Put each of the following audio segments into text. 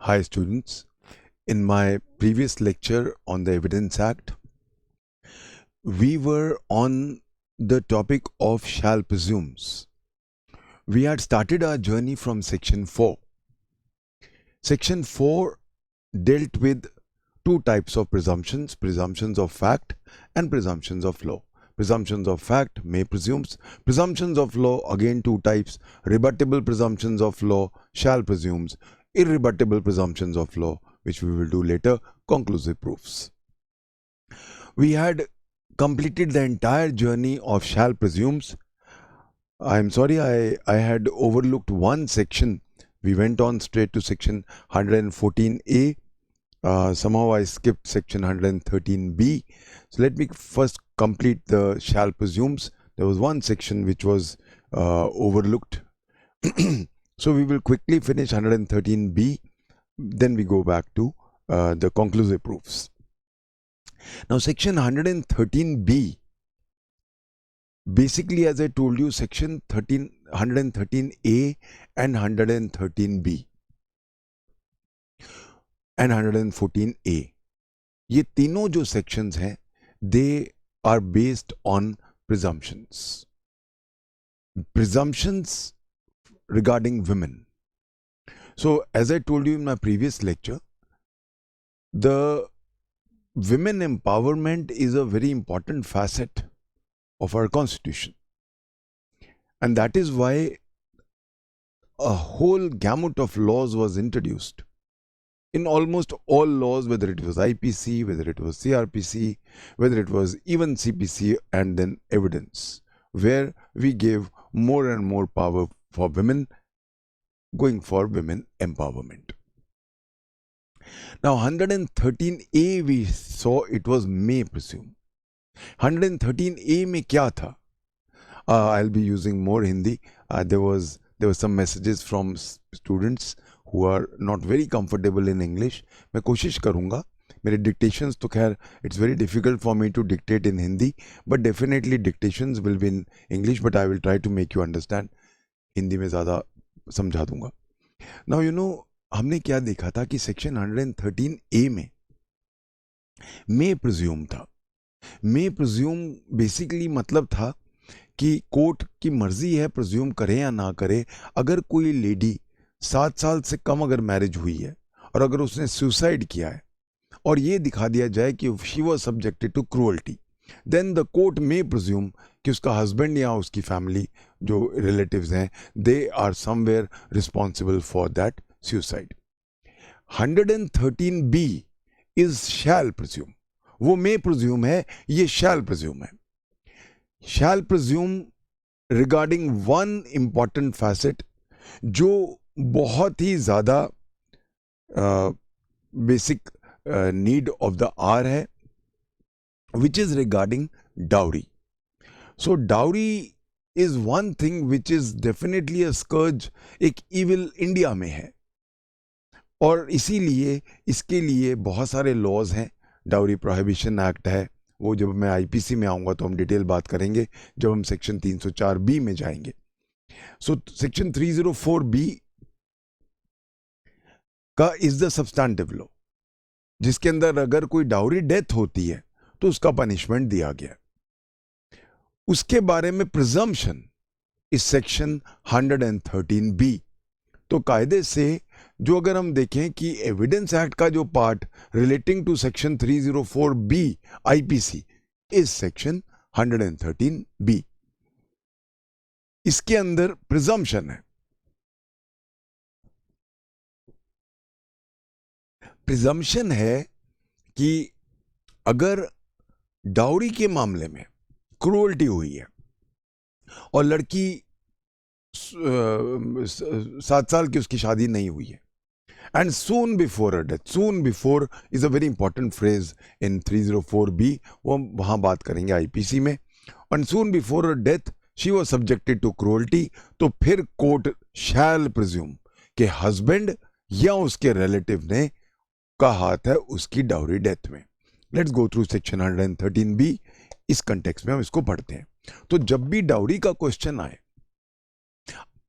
Hi students, in my previous lecture on the Evidence Act, we were on the topic of shall presumes. We had started our journey from section 4. Section 4 dealt with two types of presumptions, presumptions of fact and presumptions of law. Presumptions of fact, may presumes. Presumptions of law, again two types, rebuttable presumptions of law, shall presumes. Irrebuttable presumptions of law, which we will do later, conclusive proofs. We had completed the entire journey of shall presumes. I'm sorry, I had overlooked one section. We went on straight to section 114A. Somehow I skipped section 113B. So let me first complete the shall presumes. There was one section which was overlooked. So we will quickly finish 113B. Then we go back to the conclusive proofs. Now section 113B, basically as I told you, section 113A and 113B and 114A, ये तीनों जो sections हैं, they are based on presumptions. Presumptions regarding women. So as I told you in my previous lecture, the women empowerment is a very important facet of our constitution, and that is why a whole gamut of laws was introduced. In almost all laws, whether it was IPC, whether it was CRPC, whether it was even CPC, and then evidence, where we gave more and more power for women, going for women empowerment. Now 113A, we saw it was may presume. 113A में क्या था? I'll be using more Hindi. There were some messages from students who are not very comfortable in English. मैं कोशिश करूँगा. मेरे dictations तो खैर, it's very difficult for me to dictate in Hindi, but definitely dictations will be in English, but I will try to make you understand. Hindi में ज़्यादा समझा दूँगा. Now you know, हमने क्या देखा था कि सेक्शन 113A में may presume था. may presume बेसिकली मतलब था कि कोर्ट की मर्जी है प्रिज्यूम करे या ना करे. अगर कोई लेडी 7 साल से कम अगर मैरिज हुई है और अगर उसने सुसाइड किया है और ये दिखा दिया जाए कि she was subjected to cruelty, then the court में प्रिज्यूम कि उसका हस्बैंड या उसकी फैमिली जो रिलेटिव्स हैं, they are somewhere responsible for that suicide. 113B is shall presume. वो मे प्रिज्यूम है, ये शैल प्रिज्यूम है. Shall presume regarding one important facet जो बहुत ही ज्यादा basic need of the hour है, which is regarding dowry. So dowry is one thing which is definitely a scourge, एक evil इंडिया में है, और इसीलिए इसके लिए बहुत सारे लॉज हैं. डाउरी प्रोहिबिशन एक्ट है, वो जब मैं आईपीसी में आऊँगा तो हम डिटेल बात करेंगे जब हम सेक्शन 304B में जाएंगे. सो सेक्शन 304B का इज द सब्सटैंटिव लॉ, जिसके अंदर अगर कोई डाउरी डेथ होती है तो उसका पनिशमेंट दिया गया. उसके बारे में प्रिजम्पशन इज सेक्शन 113B. तो कायदे से जो अगर हम देखें कि एविडेंस एक्ट का जो part relating to section 304B IPC is section 113B. इसके अंदर प्रिजम्पशन है. प्रिजम्पशन है कि अगर डाउरी के मामले में क्रूअल्टी हुई है और लड़की 7 साल की उसकी शादी नहीं हुई है, and soon before a death, soon before is a very important phrase in 304B, वो वहां बात करेंगे आईपीसी में. And soon before a death she was subjected to cruelty, तो फिर कोर्ट शैल प्रिज्यूम कि हस्बैंड या उसके रिलेटिव ने का हाथ है उसकी डाउरी डेथ में. Let's go through section 113B. इस कंटेक्स्ट में हम इसको पढ़ते हैं. तो जब भी डाउरी का क्वेश्चन आए,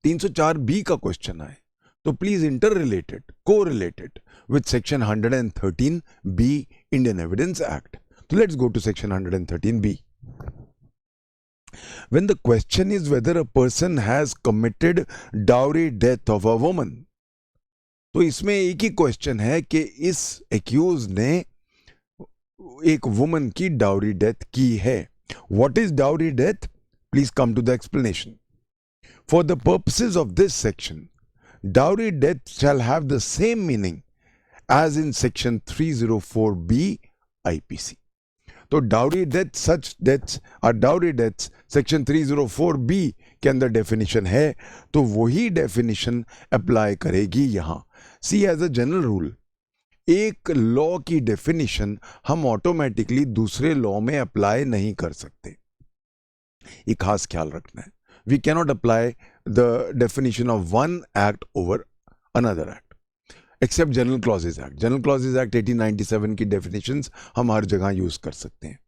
304B का क्वेश्चन आए, तो please inter correlated with section 113B Indian Evidence Act. So let's go to section 113B. When the question is whether a person has committed dowry death of a woman, तो इसमें एक ही question है कि इस accused ने एक woman की dowry death की है. What is dowry death? Please come to the explanation. For the purposes of this section, dowry death shall have the same meaning as in section 304B IPC. तो dowry death सच deaths और dowry deaths section 304B के अंदर definition है, तो वही definition apply करेगी यहां. See as a general rule, एक लॉ की डेफिनेशन हम ऑटोमेटिकली दूसरे लॉ में अप्लाई नहीं कर सकते. एक खास ख्याल रखना है. We cannot apply the definition of one act over another act except general clauses act. General clauses act 1897 की डेफिनेशंस हम हर जगह यूज कर सकते हैं.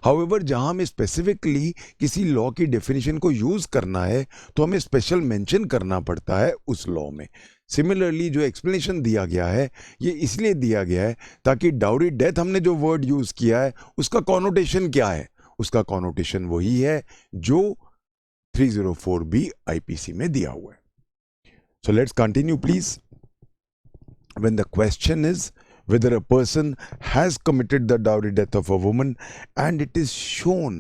हाउएवर जहां हमें स्पेसिफिकली किसी लॉ की डेफिनेशन को यूज करना है तो हमें स्पेशल मेंशन करना पड़ता है उस लॉ में. सिमिलरली जो एक्सप्लेनेशन दिया गया है ये इसलिए दिया गया है ताकि डाउरी डेथ हमने जो वर्ड यूज किया है उसका कॉनोटेशन क्या है. उसका कॉनोटेशन वही है जो 304B IPC में दिया हुआ है. So let's continue please. When the question is whether a person has committed the dowry death of a woman and it is shown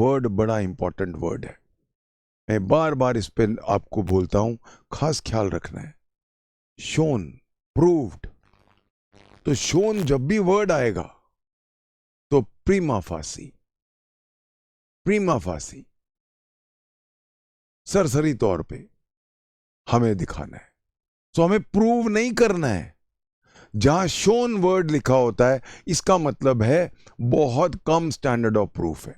word बड़ा इंपॉर्टेंट वर्ड है. मैं बार बार इस पे आपको बोलता हूं, खास ख्याल रखना है. shown, proved. तो shown जब भी वर्ड आएगा तो प्रीमा फासी सरसरी तौर पे हमें दिखाना है. तो हमें प्रूव नहीं करना है. जहां शोन वर्ड लिखा होता है इसका मतलब है बहुत कम स्टैंडर्ड ऑफ प्रूफ है.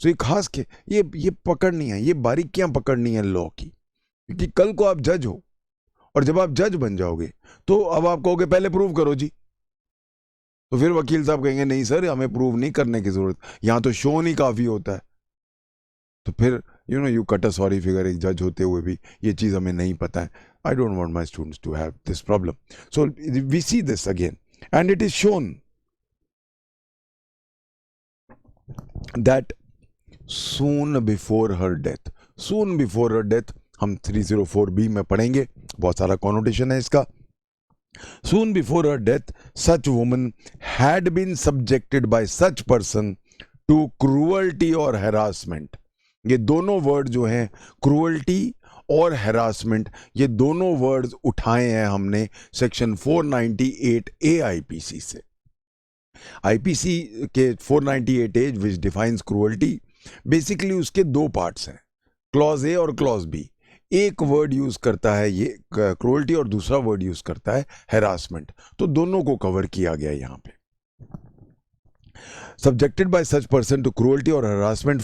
तो ये खास के ये पकड़नी है, ये बारीकियां पकड़नी है लॉ की, क्योंकि कल को आप जज हो और जब आप जज बन जाओगे तो अब आप कहोगे पहले प्रूव करो जी. तो फिर वकील साहब कहेंगे नहीं सर हमें प्रूव नहीं करने की जरूरत, यहां तो शोन ही काफी होता है. तो फिर you cut a sorry figure. एक जज होते हुए भी ये चीज हमें नहीं पता है. I don't want my students to have this problem. So we see this again, and it is shown that soon before her death, हम 304B में पढ़ेंगे, बहुत सारा कॉनोटेशन है इसका. Soon before her death, such woman had been subjected by such person to cruelty or harassment. ये दोनों word जो हैं cruelty और हैरासमेंट, ये दोनों वर्ड्स उठाए हैं हमने सेक्शन 498A IPC से. IPC के 498A which defines cruelty, basically उसके दो पार्ट्स हैं, क्लॉज ए और क्लॉज बी. एक वर्ड यूज करता है ये क्रूअल्टी और दूसरा वर्ड यूज करता है हैरासमेंट. तो दोनों को कवर किया गया यहां पे. Subjected by such person to cruelty और harassment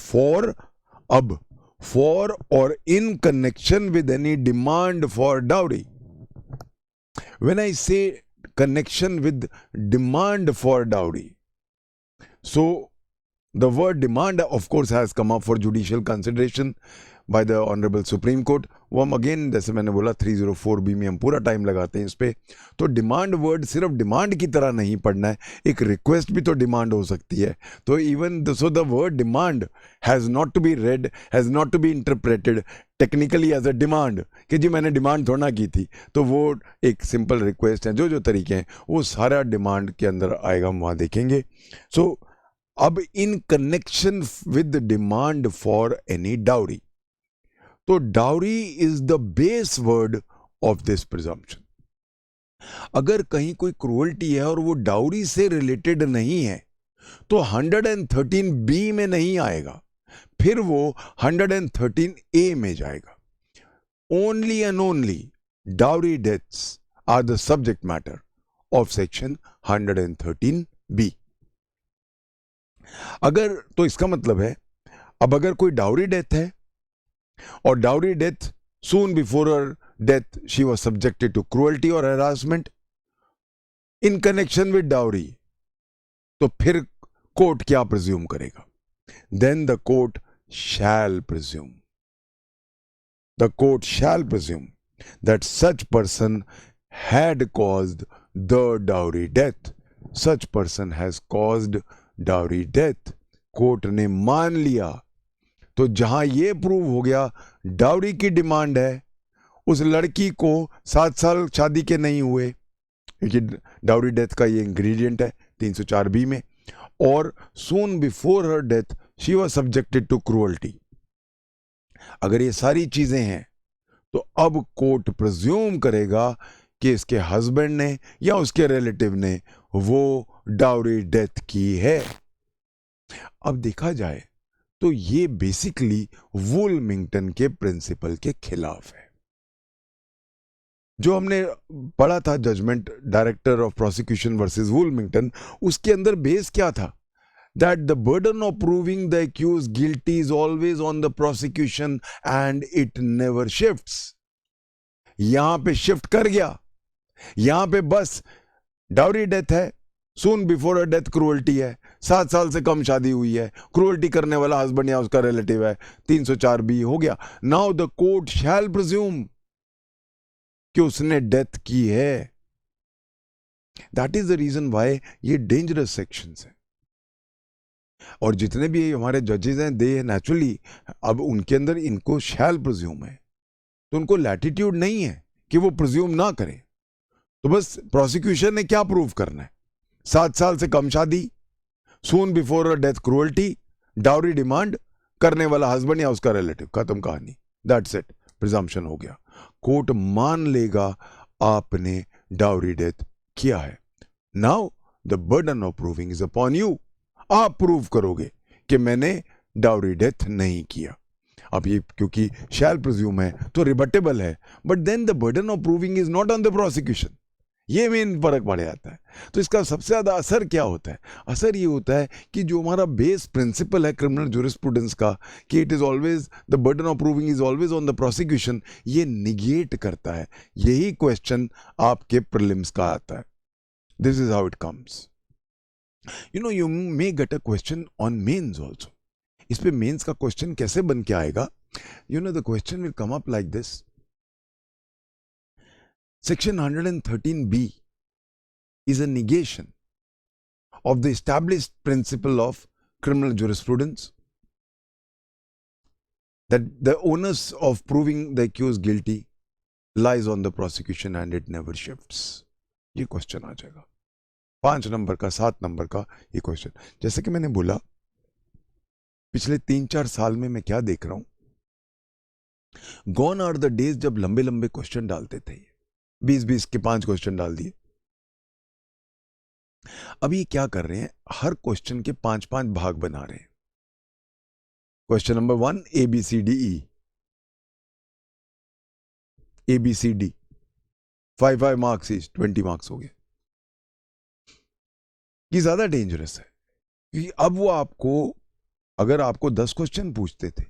for or in connection with any demand for dowry. When I say connection with demand for dowry, so the word demand of course has come up for judicial consideration by the Honorable Supreme Court. वो हम again जैसे मैंने बोला 304B में हम पूरा time लगाते हैं इस पे. तो डिमांड वर्ड सिर्फ डिमांड की तरह नहीं पढ़ना है, एक रिक्वेस्ट भी तो डिमांड हो सकती है. तो even so the word demand has not to be read, has not to be interpreted technically as a demand कि जी मैंने डिमांड थोड़ा की थी. तो वो एक सिंपल रिक्वेस्ट है. जो तरीके हैं वो सारा डिमांड के अंदर आएगा, हम वहाँ देखेंगे. सो अब in connection with demand for any dowry, तो dowry is the base word of this presumption. अगर कहीं कोई क्रूअल्टी है और वो डाउरी से रिलेटेड नहीं है तो 113B में नहीं आएगा, फिर वो 113A में जाएगा. Only and only dowry deaths are the subject matter of section 113B. अगर तो इसका मतलब है अब अगर कोई डाउरी डेथ है और dowry death soon before her death she was subjected to cruelty or harassment in connection with dowry, तो फिर कोर्ट क्या प्रिज्यूम करेगा? Then the court shall presume. the court shall presume that such person had caused the dowry death. Such person has caused dowry death. Court ने मान लिया. तो जहां ये प्रूव हो गया डाउरी की डिमांड है, उस लड़की को 7 साल शादी के नहीं हुए, क्योंकि डाउरी डेथ का ये इंग्रेडिएंट है 304B में, और soon before her death she was subjected to cruelty. अगर ये सारी चीजें हैं तो अब कोर्ट प्रिज्यूम करेगा कि इसके हस्बैंड ने या उसके रिलेटिव ने वो डाउरी डेथ की है. अब देखा जाए तो ये बेसिकली वुलमिंगटन के प्रिंसिपल के खिलाफ है. जो हमने पढ़ा था judgement director of prosecution versus Woolmington, उसके अंदर बेस क्या था? That the burden of proving the accused guilty is always on the prosecution and it never shifts. यहां पे शिफ्ट कर गया. यहां पे बस डाउरी डेथ है, सून बिफोर अ डेथ क्रूअल्टी है, 7 साल से कम शादी हुई है, क्रूअल्टी करने वाला हस्बैंड या उसका रिलेटिव है, 304B हो गया. Now the court shall presume कि उसने डेथ की है. That is the reason why ये डेंजरस सेक्शंस है. और जितने भी हमारे जजेस हैं, दे नेचुरली, अब उनके अंदर इनको शैल प्रिज्यूम है, तो उनको लैटिट्यूड नहीं है कि वो प्रिज्यूम ना करें. तो बस प्रोसिक्यूशन ने क्या प्रूव करना है? 7 साल से कम शादी, सून before a death cruelty, dowry demand करने वाला हस्बैंड या उसका रिलेटिव, खत्म कहानी. दैट्स इट, प्रिजम्पशन हो गया. कोर्ट मान लेगा आपने डाउरी डेथ किया है. Now the burden of proving is upon you. आप प्रूव करोगे कि मैंने डाउरी डेथ नहीं किया. अब ये क्योंकि शैल प्रिज्यूम है तो रिबटेबल है, but then the burden of proving is not on the prosecution. ये मेन फर्क पड़ जाता है. तो इसका सबसे ज्यादा असर क्या होता है? असर ये होता है कि जो हमारा बेस प्रिंसिपल है क्रिमिनल ज्यूरिस्प्रूडेंस का, कि it is always the burden of proving is always on the prosecution, ये निगेट करता है. यही क्वेश्चन आपके प्रीलिम्स का आता है. This is how it comes. You know, you may get a question on mains also. इस पे मेंस का क्वेश्चन कैसे बन के आएगा? You know, the question will come up like this. Section 113B is a negation of the established principle of criminal jurisprudence that the onus of proving the accused guilty lies on the prosecution and it never shifts. ये question आ जाएगा. 5 number का, 7 number का ये question. जैसे कि मैंने बोला, पिछले 3-4 साल में मैं क्या देख रहा हूं, गॉन आर द डेज जब लंबे लंबे क्वेश्चन डालते थे. 20-20 के 5 क्वेश्चन डाल दिए. अब ये क्या कर रहे हैं, हर क्वेश्चन के 5-5 भाग बना रहे हैं. Question number 1 ABCDE, ABCD 5 marks is 20 marks हो गए. ये ज्यादा डेंजरस है, क्योंकि अब वो आपको, अगर आपको 10 क्वेश्चन पूछते थे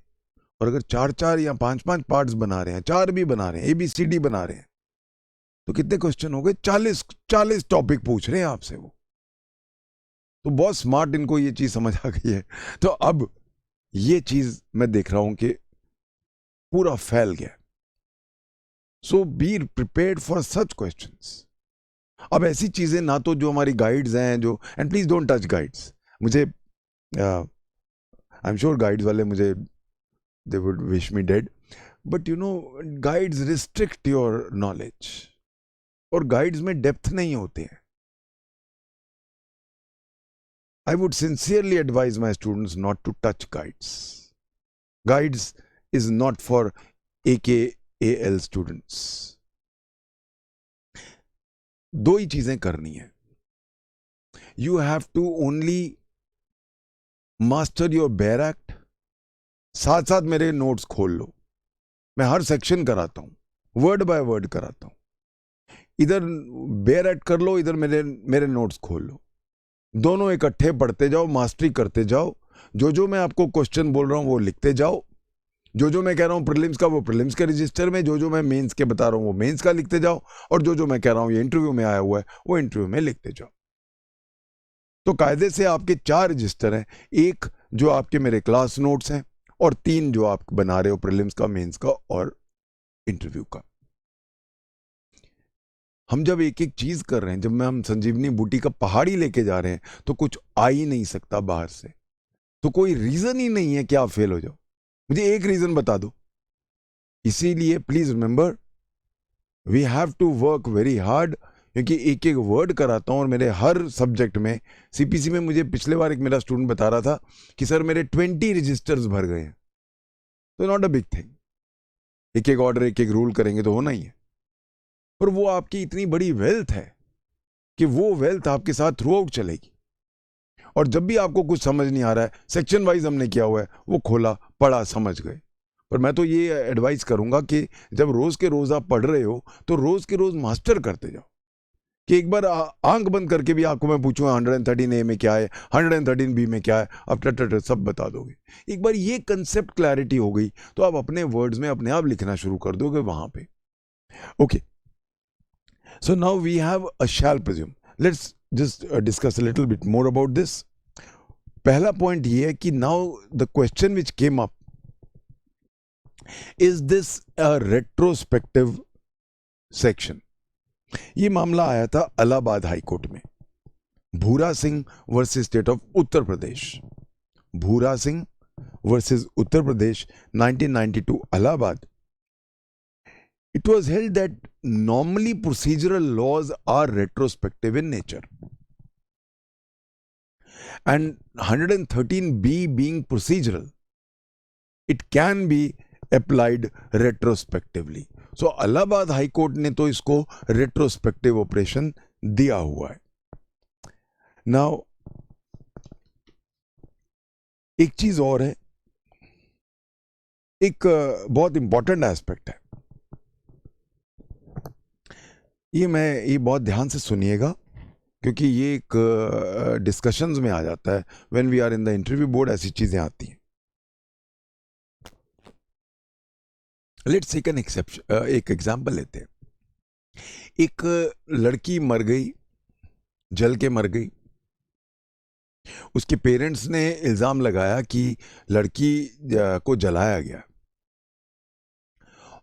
और अगर 4-4 या 5-5 पार्ट्स बना रहे हैं, 4 भी बना रहे हैं, ABCD बना रहे हैं, तो कितने क्वेश्चन हो गए? 40 टॉपिक पूछ रहे हैं आपसे वो. तो बहुत स्मार्ट इनको ये चीज समझ आ गई है. तो अब ये चीज मैं देख रहा हूं कि पूरा फैल गया. So be prepared for such questions. अब ऐसी चीजें ना तो जो हमारी गाइड्स हैं, जो, and please don't touch guides. मुझे आई एम श्योर गाइड्स वाले मुझे, they would wish me dead, but you know, guides restrict your knowledge, और गाइड्स में डेप्थ नहीं होते हैं. I would sincerely advise my students not to touch guides. Guides is not for AKAL students. 2 ही चीजें करनी है. You have to only master your bare act. साथ साथ मेरे नोट्स खोल लो, मैं हर सेक्शन कराता हूं, वर्ड बाय वर्ड कराता हूं. इधर बेयर एक्ट कर लो, इधर मेरे नोट्स खोल लो. दोनों इकट्ठे पढ़ते जाओ, मास्टरी करते जाओ. जो मैं आपको क्वेश्चन बोल रहा हूं वो लिखते जाओ. जो मैं कह रहा हूं प्रीलिम्स का, वो प्रीलिम्स के रजिस्टर में. जो मैं मेंस के बता रहा हूं वो मेंस का लिखते जाओ. और जो मैं कह रहा हूं ये इंटरव्यू में आया हुआ है, वो इंटरव्यू में लिखते जाओ. तो कायदे से आपके 4 रजिस्टर हैं. एक जो आपके मेरे क्लास नोट्स हैं, और 3 जो आप बना रहे हो प्रीलिम्स का, मेंस का और इंटरव्यू का। हम जब एक एक चीज कर रहे हैं, जब हम संजीवनी बूटी का पहाड़ी लेके जा रहे हैं, तो कुछ आ ही नहीं सकता बाहर से। तो कोई रीजन ही नहीं है कि आप फेल हो जाओ। मुझे एक रीजन बता दो। इसीलिए please remember, we have to work very hard, क्योंकि एक एक वर्ड कराता हूं और मेरे हर सब्जेक्ट में, सीपीसी में मुझे पिछले बार एक मेरा स्टूडेंट बता रहा था कि सर मेरे 20 रजिस्टर्स भर गए हैं। तो नॉट अ बिग थिंग, एक एक ऑर्डर एक एक रूल करेंगे तो होना ही है। पर वो आपकी इतनी बड़ी वेल्थ है कि वो वेल्थ आपके साथ थ्रू आउट चलेगी। और जब भी आपको कुछ समझ नहीं आ रहा है, सेक्शन वाइज हमने किया हुआ है, वो खोला, पढ़ा, समझ गए। पर मैं तो ये एडवाइस करूंगा कि जब रोज के रोज आप पढ़ रहे हो तो रोज के रोज मास्टर करते जाओ। कि एक बार आंख बंद करके भी आपको मैं पूछूंगा 113A में क्या है, 113B में क्या है, आप टट सब बता दोगे। एक बार ये कंसेप्ट क्लैरिटी हो गई तो आप अपने वर्ड्स में अपने आप लिखना शुरू कर दोगे वहां पे। Okay, so now we have a shall presume. Let's just discuss a little bit more about this. पहला पॉइंट ये है कि now the question which came up, is this a retrospective section. ये मामला आया था इलाहाबाद हाई कोर्ट में, Bhura Singh versus state of Uttar Pradesh. Bhura Singh versus Uttar Pradesh, 1992, Allahabad. It was held that normally procedural laws are retrospective in nature, and 113B being procedural, it can be applied retrospectively. So Allahabad high court ने तो इसको retrospective operation दिया हुआ है। Now एक चीज और है, एक बहुत इंपॉर्टेंट एस्पेक्ट है, ये बहुत ध्यान से सुनिएगा, क्योंकि ये एक डिस्कशंस में आ जाता है। When we are in the interview board ऐसी चीजें आती हैं। लेट्स टेक एन एक्सेप्शन, एक एग्जांपल लेते हैं। एक लड़की मर गई, जल के मर गई। उसके पेरेंट्स ने इल्जाम लगाया कि लड़की को जलाया गया,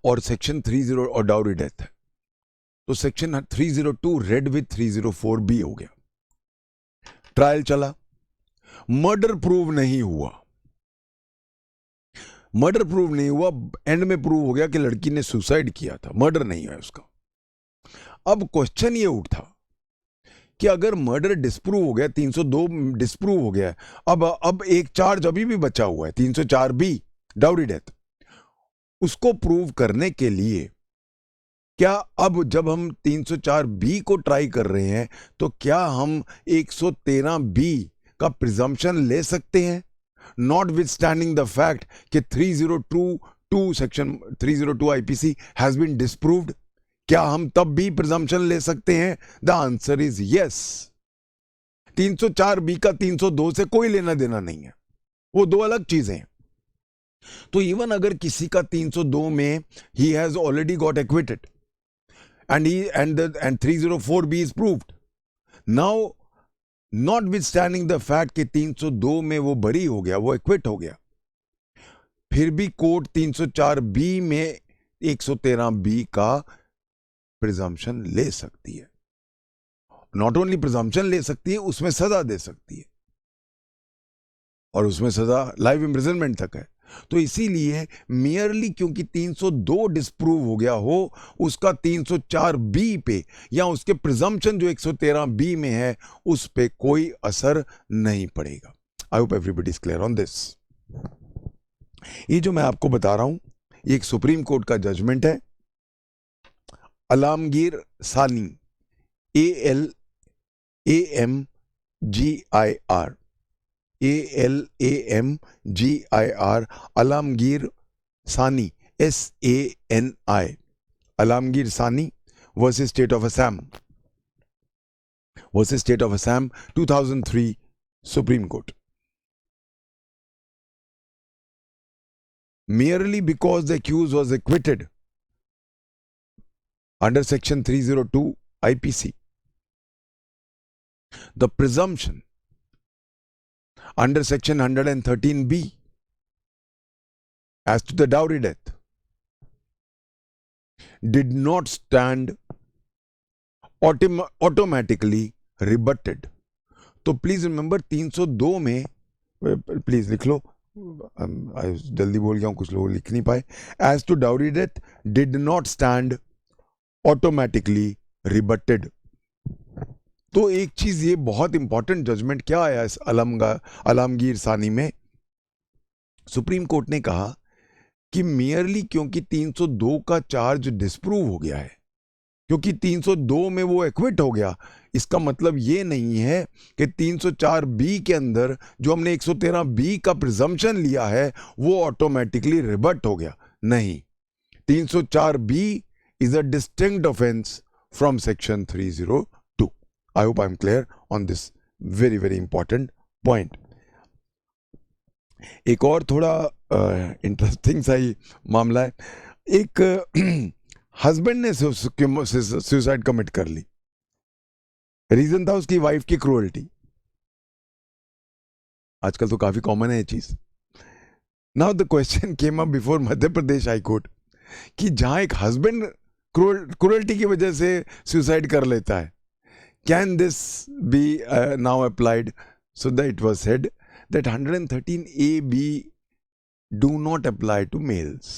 और सेक्शन 30 और डाउरी डेथ है, तो सेक्शन 302 रेड विद 304B हो गया। ट्रायल चला, मर्डर प्रूव नहीं हुआ। मर्डर प्रूव नहीं हुआ, एंड में प्रूव हो गया कि लड़की ने सुसाइड किया था, मर्डर नहीं है उसका। अब क्वेश्चन ये उठा कि अगर मर्डर डिस्प्रूव हो गया, 302 डिस्प्रूव हो गया, अब एक चार्ज अभी भी बचा हुआ है, 304B डाउरी डेथ। उसको प्रूव करने के लिए क्या अब जब हम 304B को ट्राई कर रहे हैं, तो क्या हम 113B का प्रिजम्पशन ले सकते हैं, notwithstanding the fact कि 3022 section 302 IPC has been disproved? क्या हम तब भी प्रिजम्पशन ले सकते हैं? The answer is yes. 304B का 302 से कोई लेना देना नहीं है, वो दो अलग चीजें हैं। तो इवन अगर किसी का 302 में he has already got acquitted and 304B is proved, now notwithstanding the fact कि 302 में वो बरी हो गया, वो एक्विट हो गया, फिर भी कोर्ट 304B में 113B का प्रिजम्पशन ले सकती है। नॉट ओनली प्रिजम्पशन ले सकती है, उसमें सजा दे सकती है, और उसमें सजा लाइफ इम्प्रिजनमेंट तक है। तो इसीलिए मियरली क्योंकि 302 डिस्प्रूव हो गया हो, उसका 304B पे या उसके प्रिजम्पशन जो 113B में है उस पे कोई असर नहीं पड़ेगा। I hope everybody is clear on this. ये जो मैं आपको बता रहा हूं, ये एक सुप्रीम कोर्ट का जजमेंट है, अलामगीर सानी, ALAMGIR, ALAMGIR, अलामगीर सानी, SANI, अलामगीर सानी versus state of Assam, 2003 supreme court. Merely because the accused was acquitted under section 302 IPC, the presumption under section 113B as to the dowry death did not stand automatically rebutted. तो please remember 302 में, please लिख लो, जल्दी बोल गया हूं, कुछ लोग लिख नहीं पाए. As to dowry death did not stand automatically rebutted. तो एक चीज ये बहुत इंपॉर्टेंट जजमेंट क्या आया इस आलमगीर सानी में. सुप्रीम कोर्ट ने कहा कि मियरली क्योंकि 302 का चार्ज डिस्प्रूव हो गया है, क्योंकि 302 में वो एक्विट हो गया, इसका मतलब ये नहीं है कि 304 बी के अंदर जो हमने 113 बी का प्रिजम्पशन लिया है वो ऑटोमेटिकली रिबट हो गया. नहीं, 304 B is a distinct offence from section 302. I hope I am clear on this very very important point. एक और थोड़ा इंटरेस्टिंग सा ही मामला है. एक हस्बैंड ने सुसाइड कमिट कर ली. रीजन था उसकी वाइफ की क्रूअल्टी. आजकल तो काफी कॉमन है ये चीज. Now the question came up before Madhya Pradesh high court कि जहां एक हस्बैंड क्रूअल्टी की वजह से सुसाइड कर लेता है, can this be now applied? So that it was said that 113AB do not apply to males.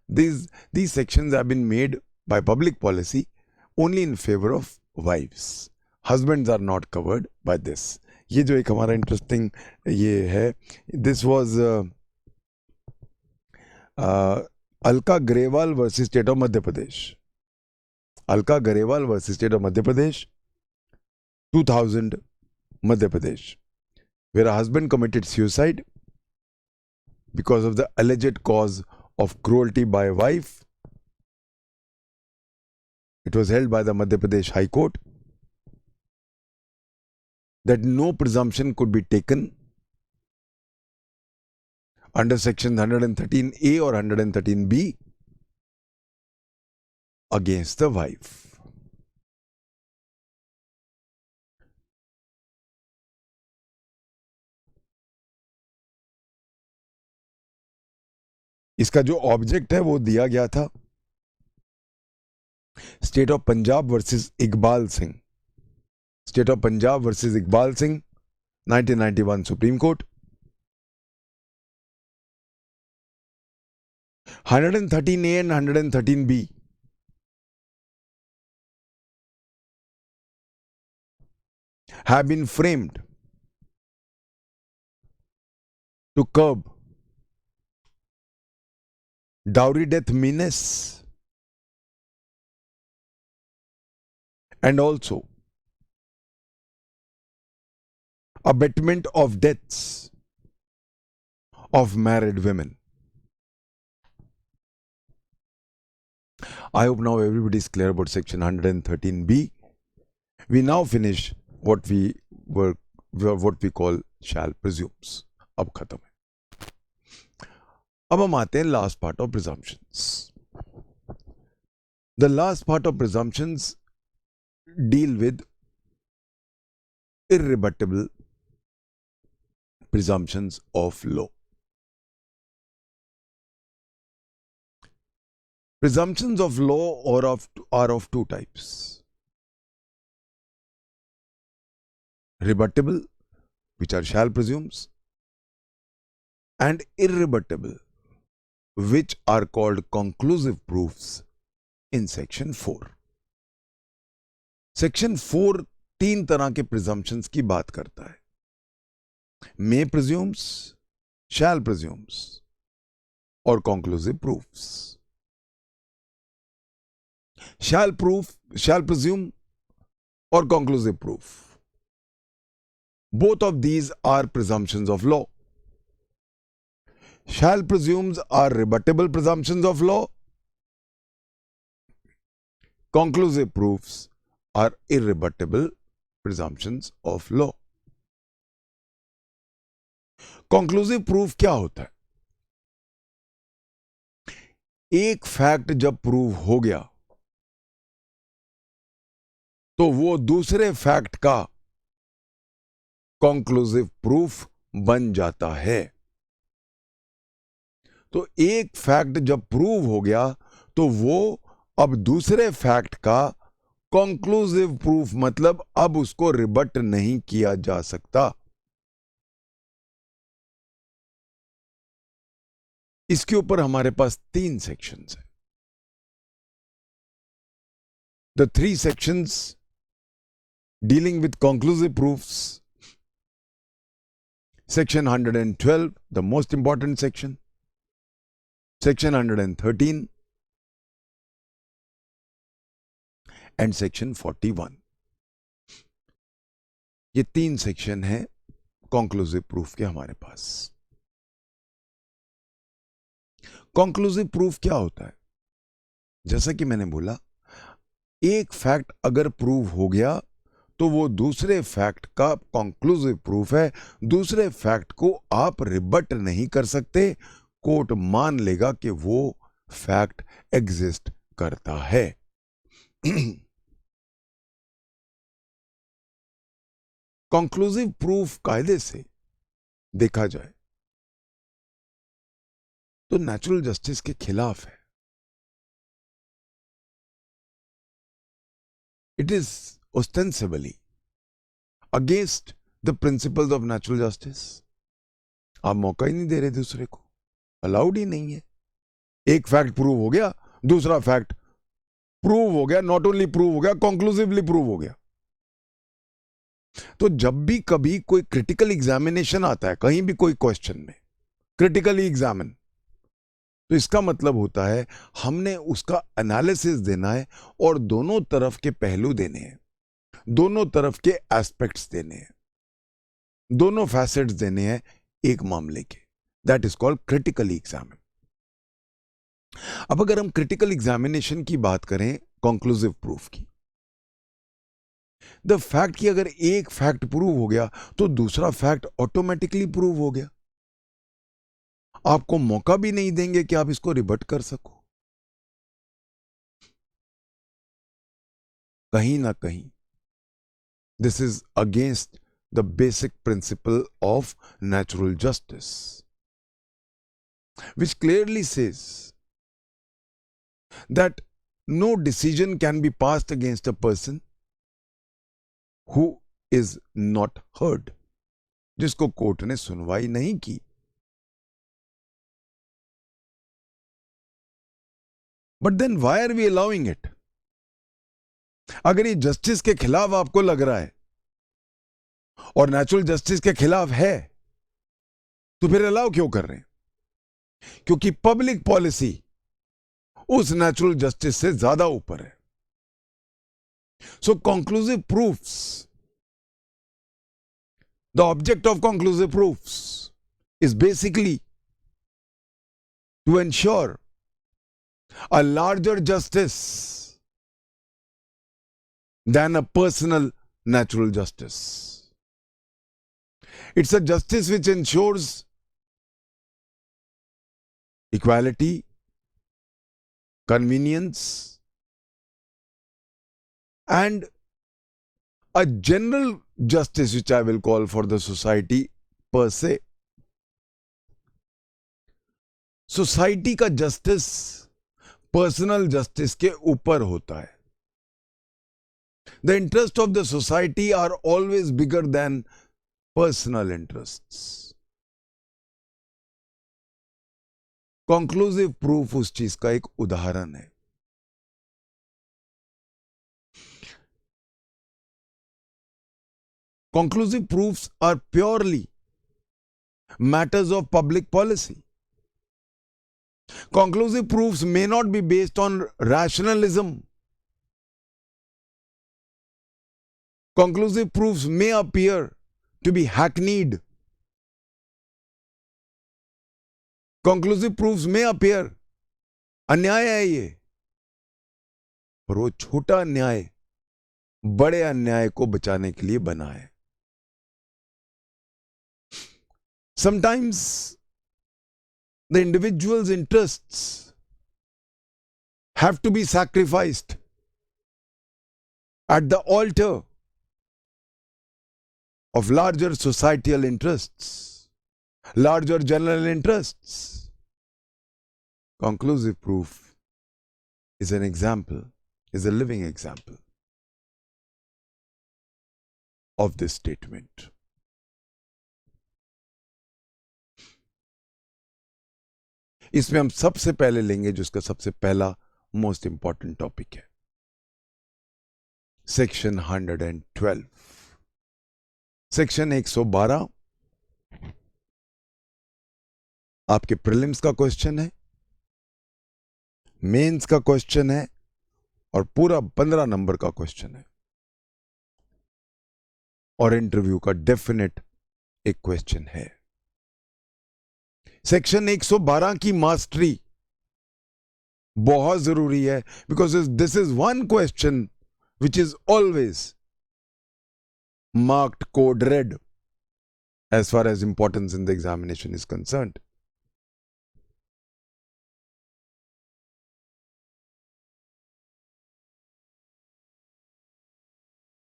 These sections have been made by public policy only in favor of wives. Husbands are not covered by this. ये जो एक हमारा interesting ये है, this was Alka Grewal versus state of Madhya Pradesh. Alka Grewal versus state of Madhya Pradesh, 2000 Madhya Pradesh, where a husband committed suicide because of the alleged cause of cruelty by a wife. It was held by the Madhya Pradesh High Court that no presumption could be taken under section 113A or 113B against the wife. इसका जो object है वो दिया गया था state of Punjab versus Iqbal Singh. State of Punjab versus Iqbal Singh, 1991 supreme court. 113A and 113B have been framed to curb dowry death menace and also abatement of deaths of married women. I hope now everybody is clear about section 113B. We now finish what we call shall presumes. अब खत्म है. अब हम आते हैं last part of presumptions. The last part of presumptions deal with irrebuttable presumptions of law. Presumptions of law are of two types: rebuttable, which are shall presumes, and irrebuttable, which are called conclusive proofs in section 4. Section 4 तीन तरह के presumptions की बात करता है: may presumes, shall presumes और conclusive proofs. Shall presume or conclusive proof, both of these are presumptions of law. Shall presumes are rebuttable presumptions of law. Conclusive proofs are irrebuttable presumptions of law. Conclusive proof क्या होता है? एक fact जब prove हो गया तो वो दूसरे फैक्ट का conclusive proof बन जाता है. तो एक फैक्ट जब प्रूव हो गया तो वो अब दूसरे फैक्ट का कंक्लूसिव प्रूफ मतलब अब उसको रिबट नहीं किया जा सकता। इसके ऊपर हमारे पास 3 सेक्शंस हैं। The 3 sections dealing with conclusive proofs. Section 112, the most important section. Section 113 and Section 41. ये 3 सेक्शन हैं कंक्लूसिव प्रूफ के हमारे पास। कंक्लूसिव प्रूफ क्या होता है? जैसा कि मैंने बोला, एक फैक्ट अगर प्रूव हो गया तो वो दूसरे फैक्ट का कंक्लूसिव प्रूफ है। दूसरे फैक्ट को आप रिबट नहीं कर सकते। कोर्ट मान लेगा कि वो फैक्ट एग्जिस्ट करता है। कंक्लूसिव प्रूफ कायदे से देखा जाए तो नेचुरल जस्टिस के खिलाफ है। It is ostensibly against the principles of natural justice. आप मौका ही नहीं दे रहे दूसरे को, अलाउड ही नहीं है। एक फैक्ट प्रूव हो गया, दूसरा फैक्ट प्रूव हो गया, नॉट ओनली प्रूव हो गया, कंक्लूसिवली प्रूव हो गया। तो जब भी कभी कोई क्रिटिकल एग्जामिनेशन आता है, कहीं भी कोई क्वेश्चन में क्रिटिकली एग्जामिन, तो इसका मतलब होता है हमने उसका एनालिसिस देना है और दोनों तरफ के पहलू देने हैं, दोनों तरफ के एस्पेक्ट्स देने हैं, दोनों फैसेट्स देने हैं एक मामले के। That is called critically examine. अब अगर हम क्रिटिकल एग्जामिनेशन की बात करें कंक्लूसिव प्रूफ की, द फैक्ट की अगर एक फैक्ट प्रूव हो गया तो दूसरा फैक्ट ऑटोमेटिकली प्रूव हो गया। आपको मौका भी नहीं देंगे कि आप इसको रिबट कर सको। कहीं ना कहीं this is against the basic principle of natural justice, which clearly says that no decision can be passed against a person who is not heard, जिसको कोर्ट ने सुनवाई नहीं की। But then why are we allowing it? अगर ये justice के खिलाफ आपको लग रहा है और नेचुरल जस्टिस के खिलाफ है, तो फिर अलाउ क्यों कर रहे हैं? क्योंकि पब्लिक पॉलिसी उस नेचुरल जस्टिस से ज्यादा ऊपर है। So conclusive proofs, the object of conclusive proofs is basically to ensure a larger justice than a personal natural justice. It's a justice which ensures equality, convenience, and a general justice which I will call for the society per se. Society का justice personal justice के ऊपर होता है। The interests of the society are always bigger than personal interests. Conclusive proof उस चीज का एक उदाहरण है। Conclusive proofs are purely matters of public policy. Conclusive proofs may not be based on rationalism. Conclusive proofs may appear to be hackneyed. Conclusive proofs may appear अन्याय है ये, पर वो छोटा अन्याय बड़े अन्याय को बचाने के लिए बना है। Sometimes the individual's interests have to be sacrificed at the altar of larger societal interests, larger general interests. Conclusive proof is an example, is a living example of this statement. इसमें हम सबसे पहले लेंगे जिसका सबसे पहला मोस्ट इंपॉर्टेंट टॉपिक है, section 112। Section 112 आपके प्रीलिम्स का क्वेश्चन है, मेंस का क्वेश्चन है और पूरा 15 नंबर का क्वेश्चन है, और इंटरव्यू का डेफिनेट एक क्वेश्चन है। सेक्शन 112 की मास्टरी बहुत जरूरी है, because this is one question which is always marked code red as far as importance in the examination is concerned.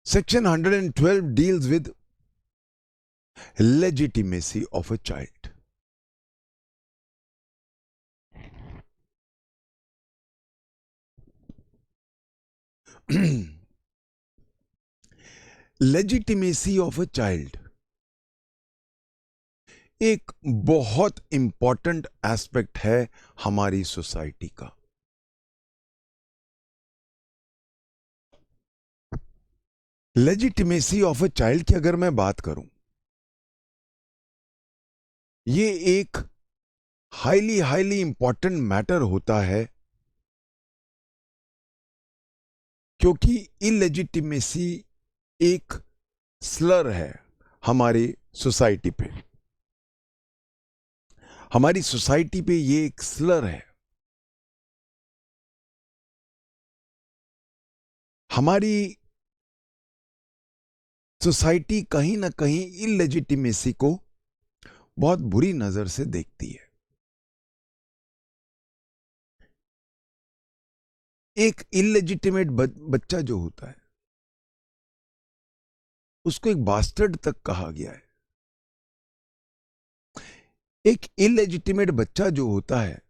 Section 112 deals with legitimacy of a child. Legitimacy of a child एक बहुत important aspect है हमारी society का। Legitimacy of a child की अगर मैं बात करूं, ये एक हाईली इंपॉर्टेंट मैटर होता है, क्योंकि इलेजिटिमेसी एक स्लर है हमारी सोसाइटी पे। हमारी सोसाइटी पे ये एक स्लर है। हमारी सोसाइटी कहीं ना कहीं इलेजिटिमेसी को बहुत बुरी नजर से देखती है। एक इलेजिटिमेट बच्चा जो होता है उसको एक बास्टर्ड तक कहा गया है। एक इलेजिटिमेट बच्चा जो होता है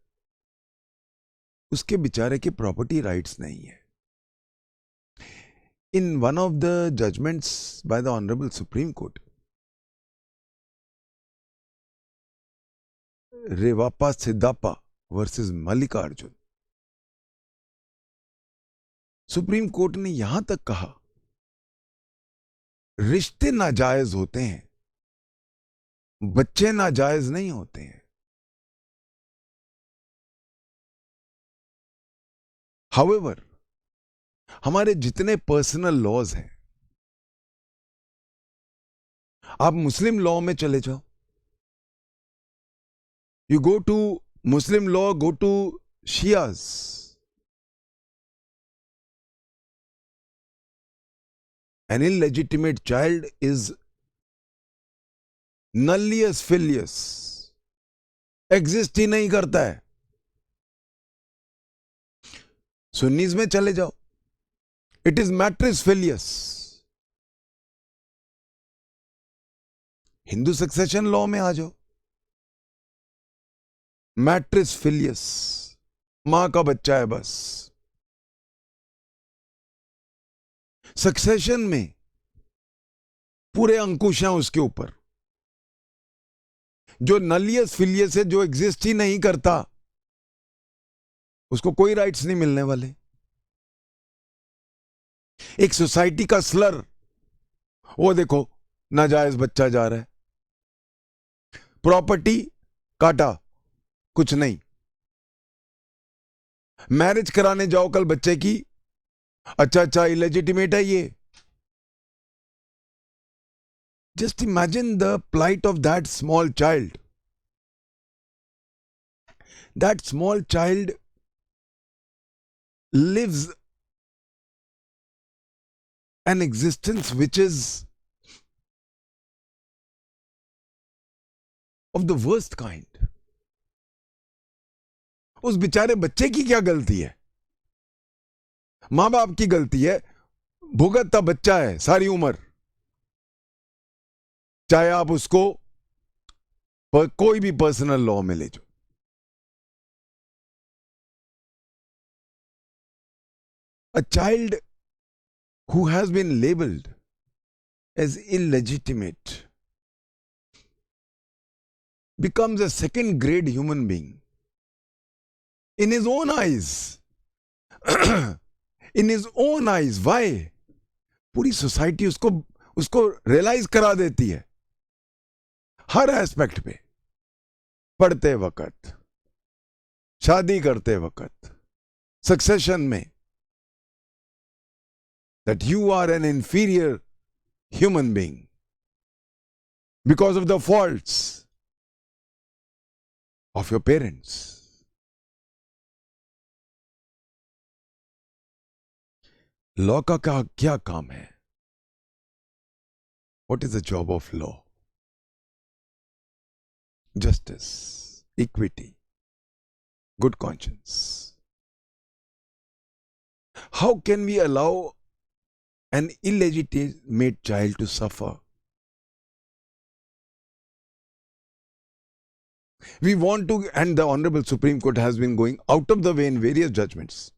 उसके बेचारे के प्रॉपर्टी राइट्स नहीं है। In one of the judgments by the honourable supreme court, Revappa Siddappa versus Mallikarjun, supreme court ने यहां तक कहा रिश्ते नाजायज होते हैं, बच्चे नाजायज नहीं होते हैं। हाउएवर, हमारे जितने पर्सनल लॉज हैं, आप मुस्लिम लॉ में चले जाओ, you go to Muslim law, go to Shias, an illegitimate child is nullius filius, exist ही नहीं करता है। सुन्नीज में चले जाओ, it is matris filius. Hindu succession law में आ जाओ, मैट्रिस फिलियस, मां का बच्चा है बस। सक्सेशन में पूरे अंकुश हैं उसके ऊपर। जो नलियस फिलियस है, जो एग्जिस्ट ही नहीं करता, उसको कोई राइट्स नहीं मिलने वाले। एक सोसाइटी का स्लर, वो देखो नाजायज बच्चा जा रहा है, प्रॉपर्टी काटा, कुछ नहीं। मैरिज कराने जाओ कल बच्चे की, अच्छा इलेजिटिमेट है ये। Just imagine the plight of that small child. That small child lives an existence which is of the worst kind. उस बेचारे बच्चे की क्या गलती है? मां बाप की गलती है। भुगतता बच्चा है सारी उम्र, चाहे आप उसको कोई भी पर्सनल लॉ में ले जाओ। A child who has been labeled as illegitimate becomes a second grade human being in his own eyes. In his own eyes. Why? पूरी सोसाइटी उसको रियलाइज करा देती है हर एस्पेक्ट पे, पढ़ते वक्त, शादी करते वक्त, सक्सेशन में, that you are an inferior human being because of the faults of your parents. Law का क्या काम है? What is the job of law? Justice, equity, good conscience. How can we allow an illegitimate child to suffer? We want to, and the Honorable Supreme Court has been going out of the way in various judgments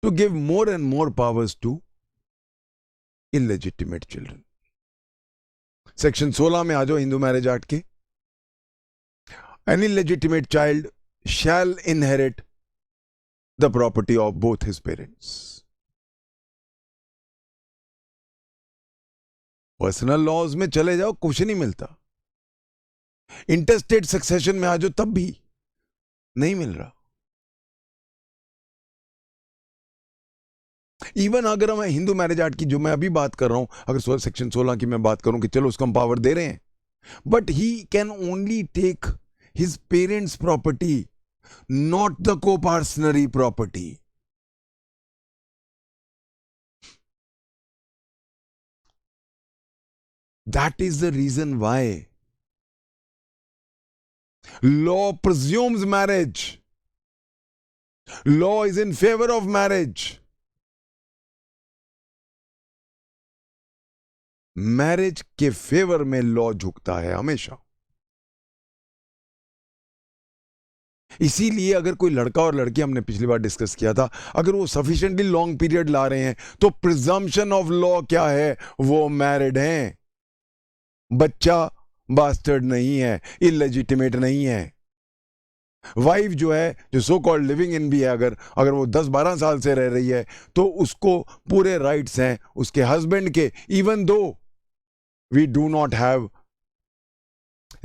to give more and more powers to illegitimate children. Section 16 में आ जाओ Hindu marriage act के. An illegitimate child shall inherit the property of both his parents. Personal laws में चले जाओ, कुछ नहीं मिलता. इंटरस्टेट सक्सेशन में आ जाओ, तब भी नहीं मिल रहा. इवन अगर मैं हिंदू मैरिज एक्ट की जो मैं अभी बात कर रहा हूं, अगर सेक्शन 16 की मैं बात करूं कि चलो उसको हम पावर दे रहे हैं, but he can only take his parents property, not the coparcenary property. That is the reason why law presumes marriage. Law is in favour of marriage. Marriage के फेवर में लॉ झुकता है हमेशा. इसीलिए अगर कोई लड़का और लड़की, हमने पिछली बार डिस्कस किया था, अगर वो सफिशिएंटली लॉन्ग पीरियड ला रहे हैं तो प्रिजम्पशन ऑफ लॉ क्या है? वो मैरिड हैं, बच्चा बास्टर्ड नहीं है, इलेजिटिमेट नहीं है. वाइफ जो है, जो सो कॉल्ड लिविंग इन भी है, अगर वो 10-12 साल से रह रही है तो उसको पूरे राइट्स हैं उसके हस्बैंड के, even though we do not have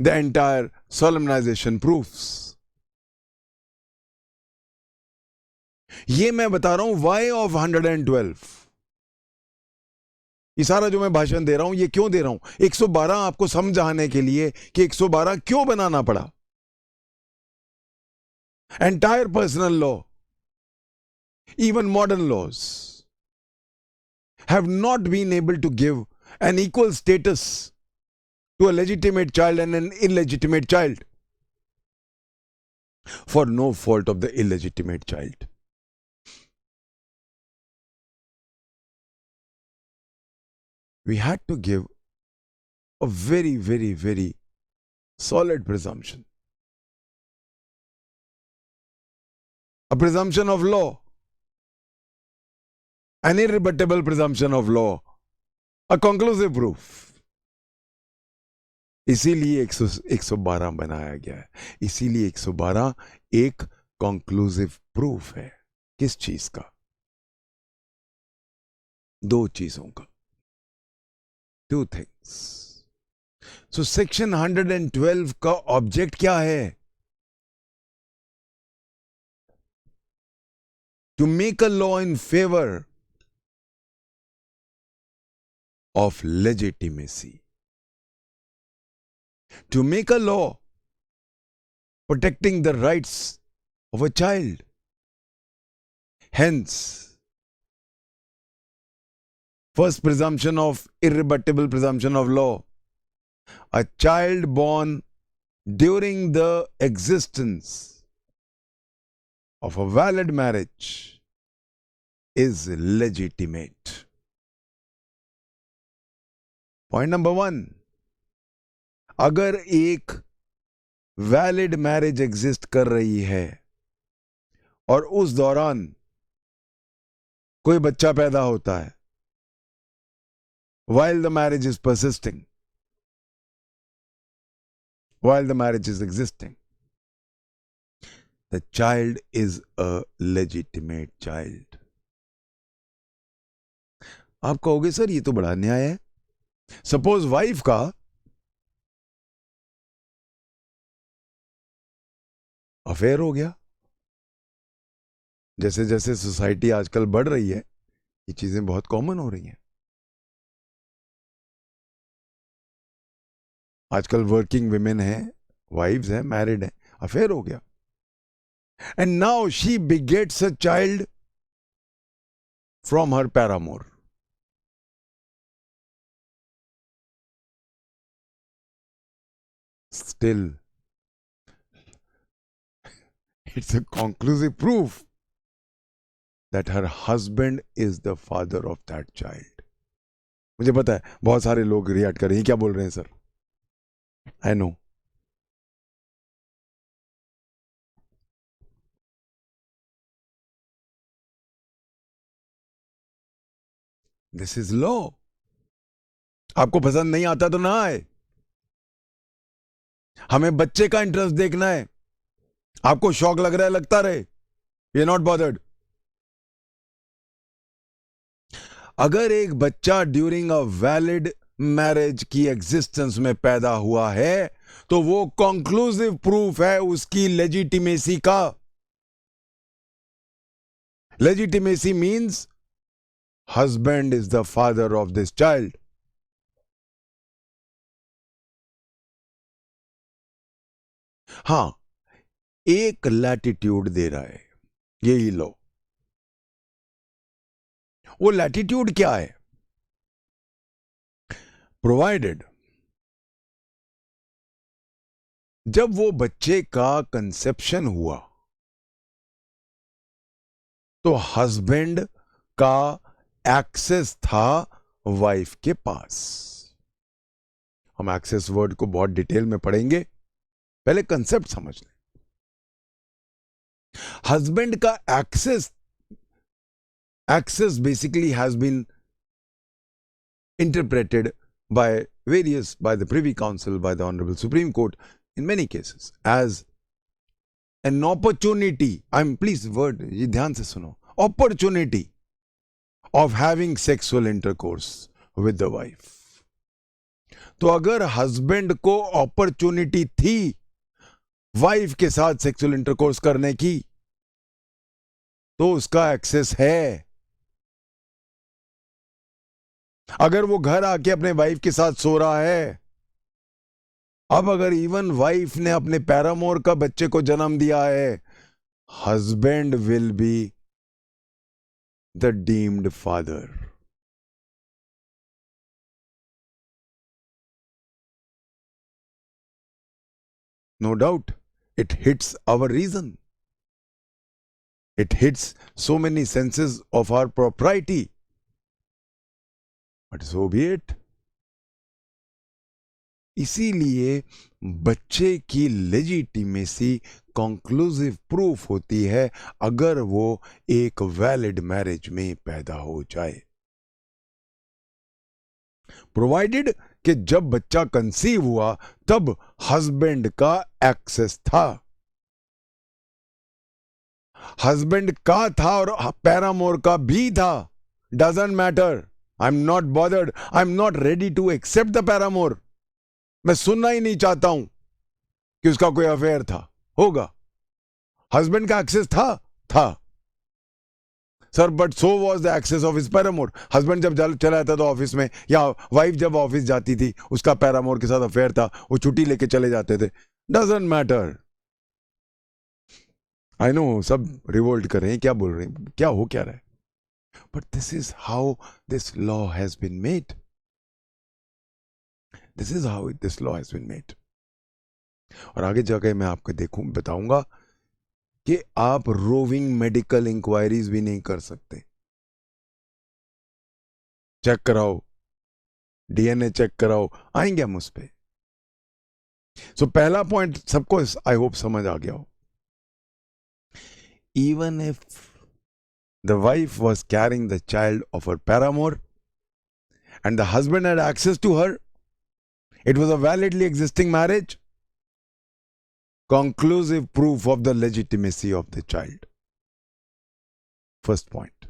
the entire solemnization proofs. ये मैं बता रहा हूं why of 112. ये सारा जो मैं भाषण दे रहा हूं, ये क्यों दे रहा हूं? 112 आपको समझाने के लिए कि 112 क्यों बनाना पड़ा. Entire personal law, even modern laws, have not been able to give an equal status to a legitimate child and an illegitimate child for no fault of the illegitimate child. We had to give a very, very, very solid presumption. A presumption of law, an irrebuttable presumption of law, a conclusive proof. इसीलिए 112 बनाया गया है. इसीलिए 112 एक conclusive proof है. किस चीज का? दो चीजों का. Two things. So section 112 का ऑब्जेक्ट क्या है? To make a law in favor of legitimacy. To make a law protecting the rights of a child. Hence, first presumption of irrebuttable presumption of law. A child born during the existence of a valid marriage is legitimate. Point number 1. अगर एक valid marriage exist कर रही है और उस दौरान कोई बच्चा पैदा होता है, while the marriage is persisting, while the marriage is existing, the child is a legitimate child. आप कहोगे सर ये तो बड़ा अन्याय है. सपोज वाइफ का अफेयर हो गया. जैसे जैसे सोसाइटी आजकल बढ़ रही है, ये चीजें बहुत कॉमन हो रही हैं. आजकल वर्किंग विमेन है, वाइफ्स हैं, मैरिड हैं, अफेयर हो गया. And now she begets a child from her paramour. Still, it's a conclusive proof that her husband is the father of that child. मुझे पता है बहुत सारे लोग रिएक्ट कर रहे हैं, क्या बोल रहे हैं sir. I know. This is law. आपको पसंद नहीं आता तो ना आए. हमें बच्चे का इंटरेस्ट देखना है. आपको शौक लग रहा है, लगता रहे. We are not bothered. अगर एक बच्चा ड्यूरिंग अ वैलिड मैरिज की एग्जिस्टेंस में पैदा हुआ है तो वो कंक्लूसिव प्रूफ है उसकी लेजिटिमेसी का. Legitimacy means husband is the father of this child. हां, एक लैटिट्यूड दे रहा है यही लो. वो लैटिट्यूड क्या है? प्रोवाइडेड जब वो बच्चे का कंसेप्शन हुआ तो हस्बैंड का एक्सेस था वाइफ के पास. हम एक्सेस वर्ड को बहुत डिटेल में पढ़ेंगे, पहले कंसेप्ट समझ लें. हस्बैंड का access basically has been interpreted by the Privy Council, by the Honorable Supreme Court in many cases as an opportunity. Please word ये ध्यान से सुनो. Opportunity of having sexual intercourse with the wife. तो अगर husband को opportunity थी wife के साथ सेक्सुअल इंटरकोर्स करने की तो उसका एक्सेस है. अगर वो घर आके अपने वाइफ के साथ सो रहा है, अब अगर इवन वाइफ ने अपने पैरामोर का बच्चे को जन्म दिया है, husband will be the deemed father. No doubt, it hits our reason. It hits so many senses of our propriety. But so be it. इसीलिए बच्चे की लेजिटिमेसी कंक्लूसिव प्रूफ होती है अगर वो एक वैलिड मैरिज में पैदा हो जाए. प्रोवाइडेड कि जब बच्चा कंसीव हुआ तब हस्बैंड का एक्सेस था. हस्बैंड का था और पैरामोर का भी था. Doesn't matter. I am not bothered. I am not ready to accept the paramour. मैं सुनना ही नहीं चाहता हूं कि उसका कोई अफेयर था, होगा. हस्बैंड का एक्सेस था sir, but so was the access of his paramour. Husband जब चला जाता था ऑफिस में या वाइफ जब ऑफिस जाती थी उसका पैरामोर के साथ अफेयर था, वो छुट्टी लेके चले जाते थे. Doesn't matter. आई नो सब रिवोल्ट कर रहे हैं, क्या बोल रहे हैं, क्या हो क्या रहा है. But this is how this law has been made. This is how this law has been made. और आगे जाके मैं आपको बताऊंगा कि आप रोविंग मेडिकल इंक्वायरीज भी नहीं कर सकते. चेक कराओ, डीएनए चेक कराओ, आएंगे हम उस पे. सो पहला पॉइंट सबको आई होप समझ आ गया हो. even if the wife was carrying the child of her paramour and the husband had access to her, it was a validly existing marriage, conclusive proof of the legitimacy of the child. First point.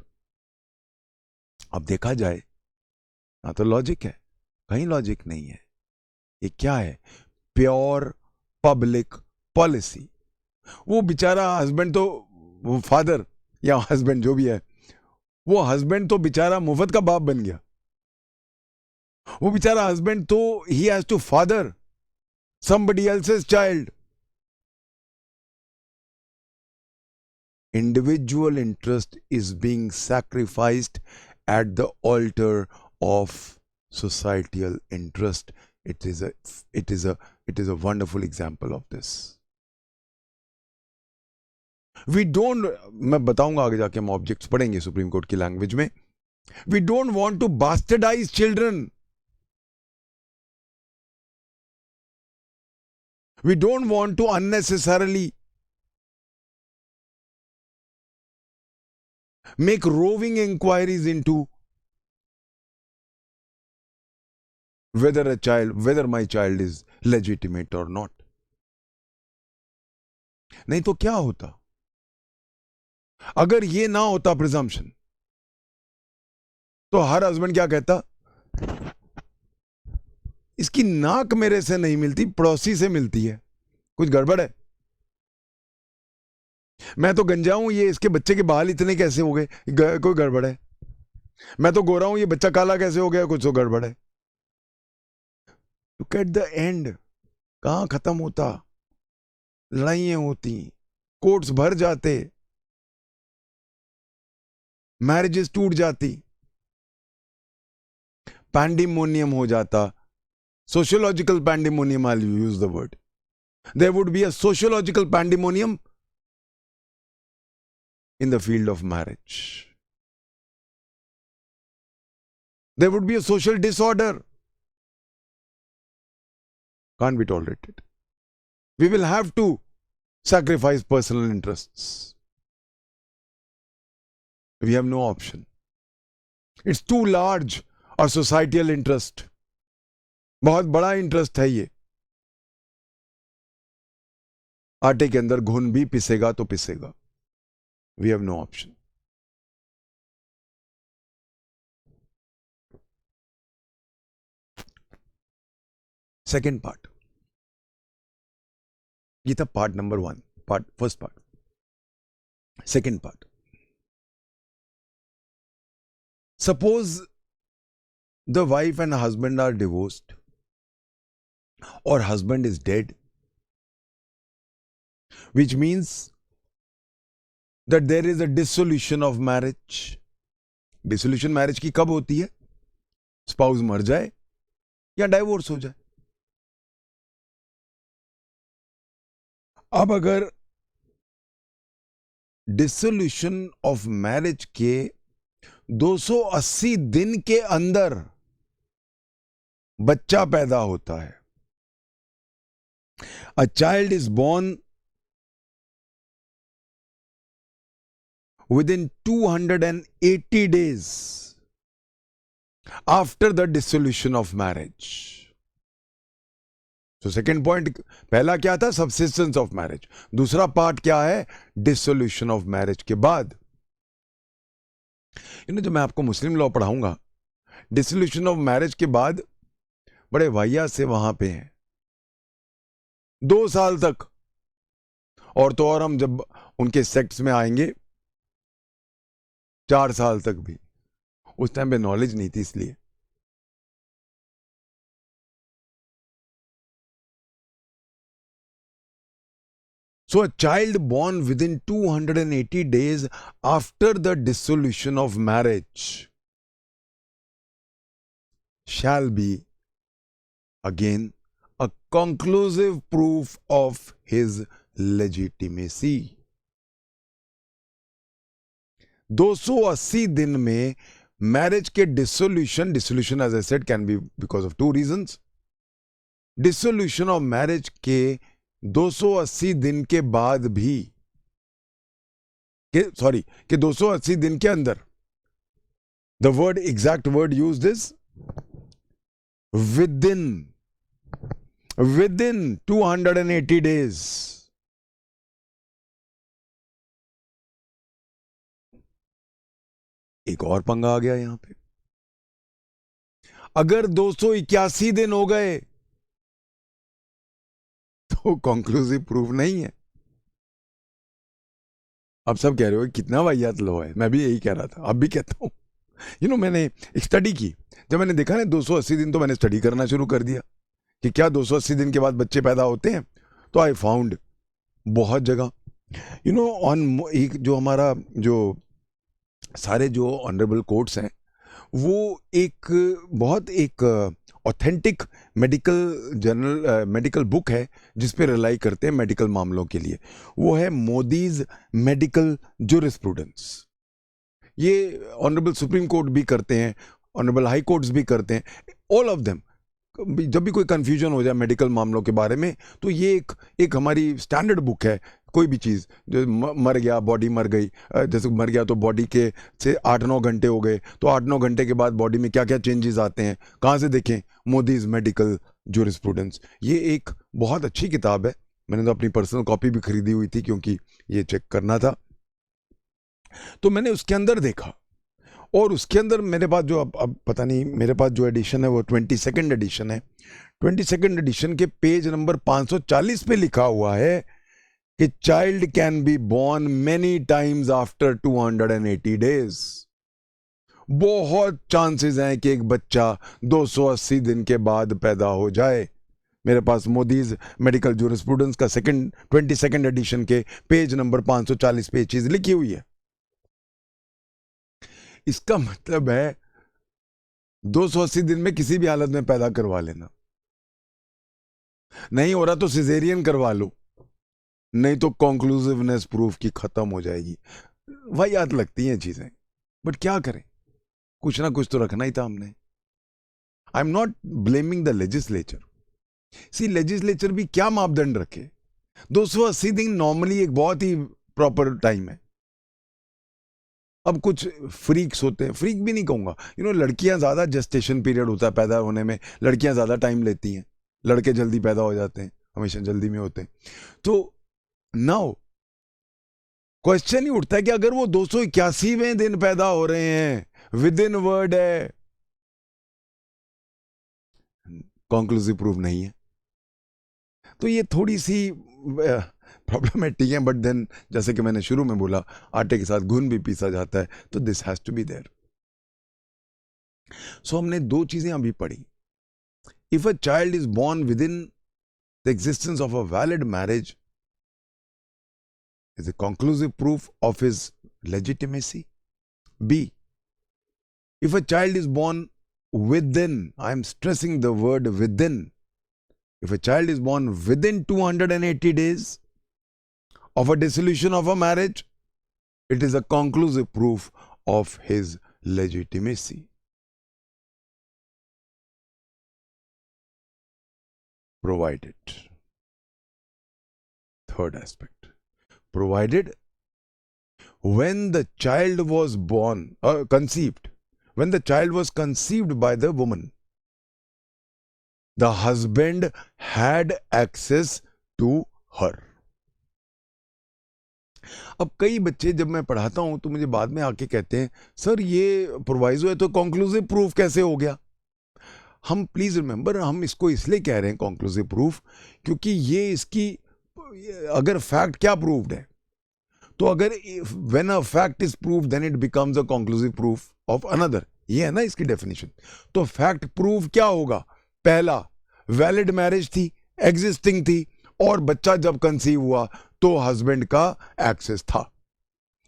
अब देखा जाए ना तो logic है, कहीं logic नहीं है. ये क्या है? Pure public policy. वो बेचारा हस्बैंड तो, वो फादर या हस्बैंड जो भी है, वो हस्बैंड तो बेचारा मुफ्त का बाप बन गया. वो बेचारा हस्बैंड तो ही has to father somebody else's child. Individual interest is being sacrificed at the altar of societal interest. It is a wonderful example of this. We don't, मैं बताऊंगा आगे जाके, हम ऑब्जेक्ट्स पढ़ेंगे सुप्रीम कोर्ट की लैंग्वेज में. We don't want to bastardize children. We don't want to unnecessarily make roving inquiries into whether my child is legitimate or not. नहीं तो क्या होता? अगर ये ना होता प्रिजम्पशन, तो हर हस्बैंड क्या कहता? इसकी नाक मेरे से नहीं मिलती, पड़ोसी से मिलती है, कुछ गड़बड़ है. मैं तो गंजा हूं, ये इसके बच्चे के बाल इतने कैसे हो गए, कोई गड़बड़ है. मैं तो गोरा हूं, ये बच्चा काला कैसे हो गया, कुछ तो गड़बड़ है. Look at the end. कहां खत्म होता? लड़ाइयां होती, कोर्ट्स भर जाते, मैरिजेस टूट जाती, पैंडेमोनियम हो जाता. Sociological pandemonium, I'll use the word. There would be a sociological pandemonium in the field of marriage. There would be a social disorder. Can't be tolerated. We will have to sacrifice personal interests. We have no option. It's too large a societal interest. बहुत बड़ा interest है ये. आटे के अंदर घुन भी पिसेगा तो पिसेगा. We have no option. Second part. ये था part number 1, first part. Second part. Suppose the wife and husband are divorced, or husband is dead, which means that there is a dissolution of marriage. Dissolution marriage की कब होती है? Spouse मर जाए या divorce हो जाए. अब अगर डिसोल्यूशन ऑफ मैरिज के 280 दिन के अंदर बच्चा पैदा होता है, a child is born within 280 days after the dissolution of marriage. So second point, पहला क्या था? Subsistence of marriage. दूसरा पार्ट क्या है? Dissolution of marriage के बाद. जब मैं आपको मुस्लिम लॉ पढ़ाऊंगा, डिसोल्यूशन ऑफ मैरिज के बाद बड़े वाहियात से वहां पे हैं 2 साल तक. और तो और हम जब उनके सेक्ट्स में आएंगे 4 साल तक भी. उस टाइम पे नॉलेज नहीं थी इसलिए. So a child born within 280 days after the dissolution of marriage shall be again a conclusive proof of his legitimacy. 280 दिन में मैरिज के dissolution as I said can be because of 2 reasons. Dissolution of marriage के 280 दिन के बाद भी कि 280 दिन के अंदर, the word exact word used is with in 280 days. एक और पंगा आ गया यहां पे, अगर 281 दिन हो गए तो कंक्लूसिव प्रूफ नहीं है। अब सब कह रहे हो कितना वाहियात लो है, मैं भी यही कह रहा था, अब भी कहता हूं। मैंने एक स्टडी की, जब मैंने देखा ना 280 दिन, तो मैंने स्टडी करना शुरू कर दिया कि क्या 280 दिन के बाद बच्चे पैदा होते हैं। तो आई फाउंड बहुत जगह, ऑन एक जो हमारा जो सारे जो ऑनरेबल कोर्ट्स हैं, वो एक बहुत एक ऑथेंटिक मेडिकल बुक है जिस पे रिलाई करते हैं मेडिकल मामलों के लिए। वो है मोदीज मेडिकल जूरिस्प्रूडेंस। ये ऑनरेबल सुप्रीम कोर्ट भी करते हैं, ऑनरेबल हाई कोर्ट्स भी करते हैं, ऑल ऑफ देम। जब भी कोई कंफ्यूजन हो जाए मेडिकल मामलों के बारे में, तो ये एक हमारी स्टैंडर्ड बुक है। कोई भी चीज़ जो मर गया, बॉडी मर गई, जैसे मर गया तो बॉडी के से 8-9 घंटे हो गए, तो 8-9 घंटे के बाद बॉडी में क्या क्या चेंजेस आते हैं, कहाँ से देखें? Modi's medical jurisprudence. ये एक बहुत अच्छी किताब है, मैंने तो अपनी पर्सनल कॉपी भी खरीदी हुई थी क्योंकि ये चेक करना था। तो मैंने उसके अंदर देखा, और उसके अंदर मेरे पास जो अब पता नहीं, मेरे पास जो एडिशन है वो 22nd एडिशन है। 22nd एडिशन के पेज नंबर 540 पे लिखा हुआ है कि child can be born many times after 280 days. बहुत चांसेस हैं कि एक बच्चा 280 दिन के बाद पैदा हो जाए। मेरे पास मोदीज मेडिकल जूरिस्प्रूडेंस का 22nd एडिशन के पेज नंबर 540 पे चीज लिखी हुई है। इसका मतलब है 280 दिन में किसी भी हालत में पैदा करवा लेना, नहीं हो रहा तो सिजेरियन करवा लो, नहीं तो कॉन्क्लूसिवनेस प्रूफ की खत्म हो जाएगी। वही याद लगती हैं चीजें, बट क्या करें, कुछ ना कुछ तो रखना ही था हमने। I am not blaming the legislature. See legislature भी क्या मापदंड रखे? 280 दिन नॉर्मली एक बहुत ही प्रॉपर टाइम है। अब कुछ फ्रीक्स होते हैं, फ्रीक भी नहीं कहूंगा, लड़कियां ज्यादा जेस्टेशन पीरियड होता है पैदा होने में, लड़कियां ज्यादा टाइम लेती हैं, लड़के जल्दी पैदा हो जाते हैं, हमेशा जल्दी में होते हैं। तो नाउ क्वेश्चन ही उठता है कि अगर वो 281वें दिन पैदा हो रहे हैं, विद इन वर्ड है, कॉन्क्लूसिव प्रूफ नहीं है, तो ये थोड़ी सी प्रॉब्लमेटिक है। बट देन जैसे कि मैंने शुरू में बोला, आटे के साथ घुन भी पीसा जाता है, तो this has to be there. So हमने दो चीजें अभी पढ़ी। If a child is born within the existence of a valid marriage, is a conclusive proof of his legitimacy. B, if a child is born within, I am stressing the word within, if a child is born within 280 days of a dissolution of a marriage, it is a conclusive proof of his legitimacy. Provided, third aspect, provided when the child was born, conceived, when the child was conceived by the woman, the husband had access to her. अब कई बच्चे जब मैं पढ़ाता हूं तो मुझे बाद में आके कहते हैं, सर ये प्रोवाइजो है तो कंक्लूसिव प्रूफ कैसे हो गया? हम प्लीज रिमेंबर, हम इसको इसलिए कह रहे हैं कंक्लूसिव प्रूफ क्योंकि ये इसकी, अगर फैक्ट क्या प्रूव्ड है, तो अगर when a fact is prove then it becomes a conclusive proof of another, ये है ना इसकी डेफिनेशन। तो फैक्ट प्रूव क्या होगा? पहला, वैलिड मैरिज थी, एग्जिस्टिंग थी, और बच्चा जब कंसीव हुआ तो हस्बैंड का एक्सेस था।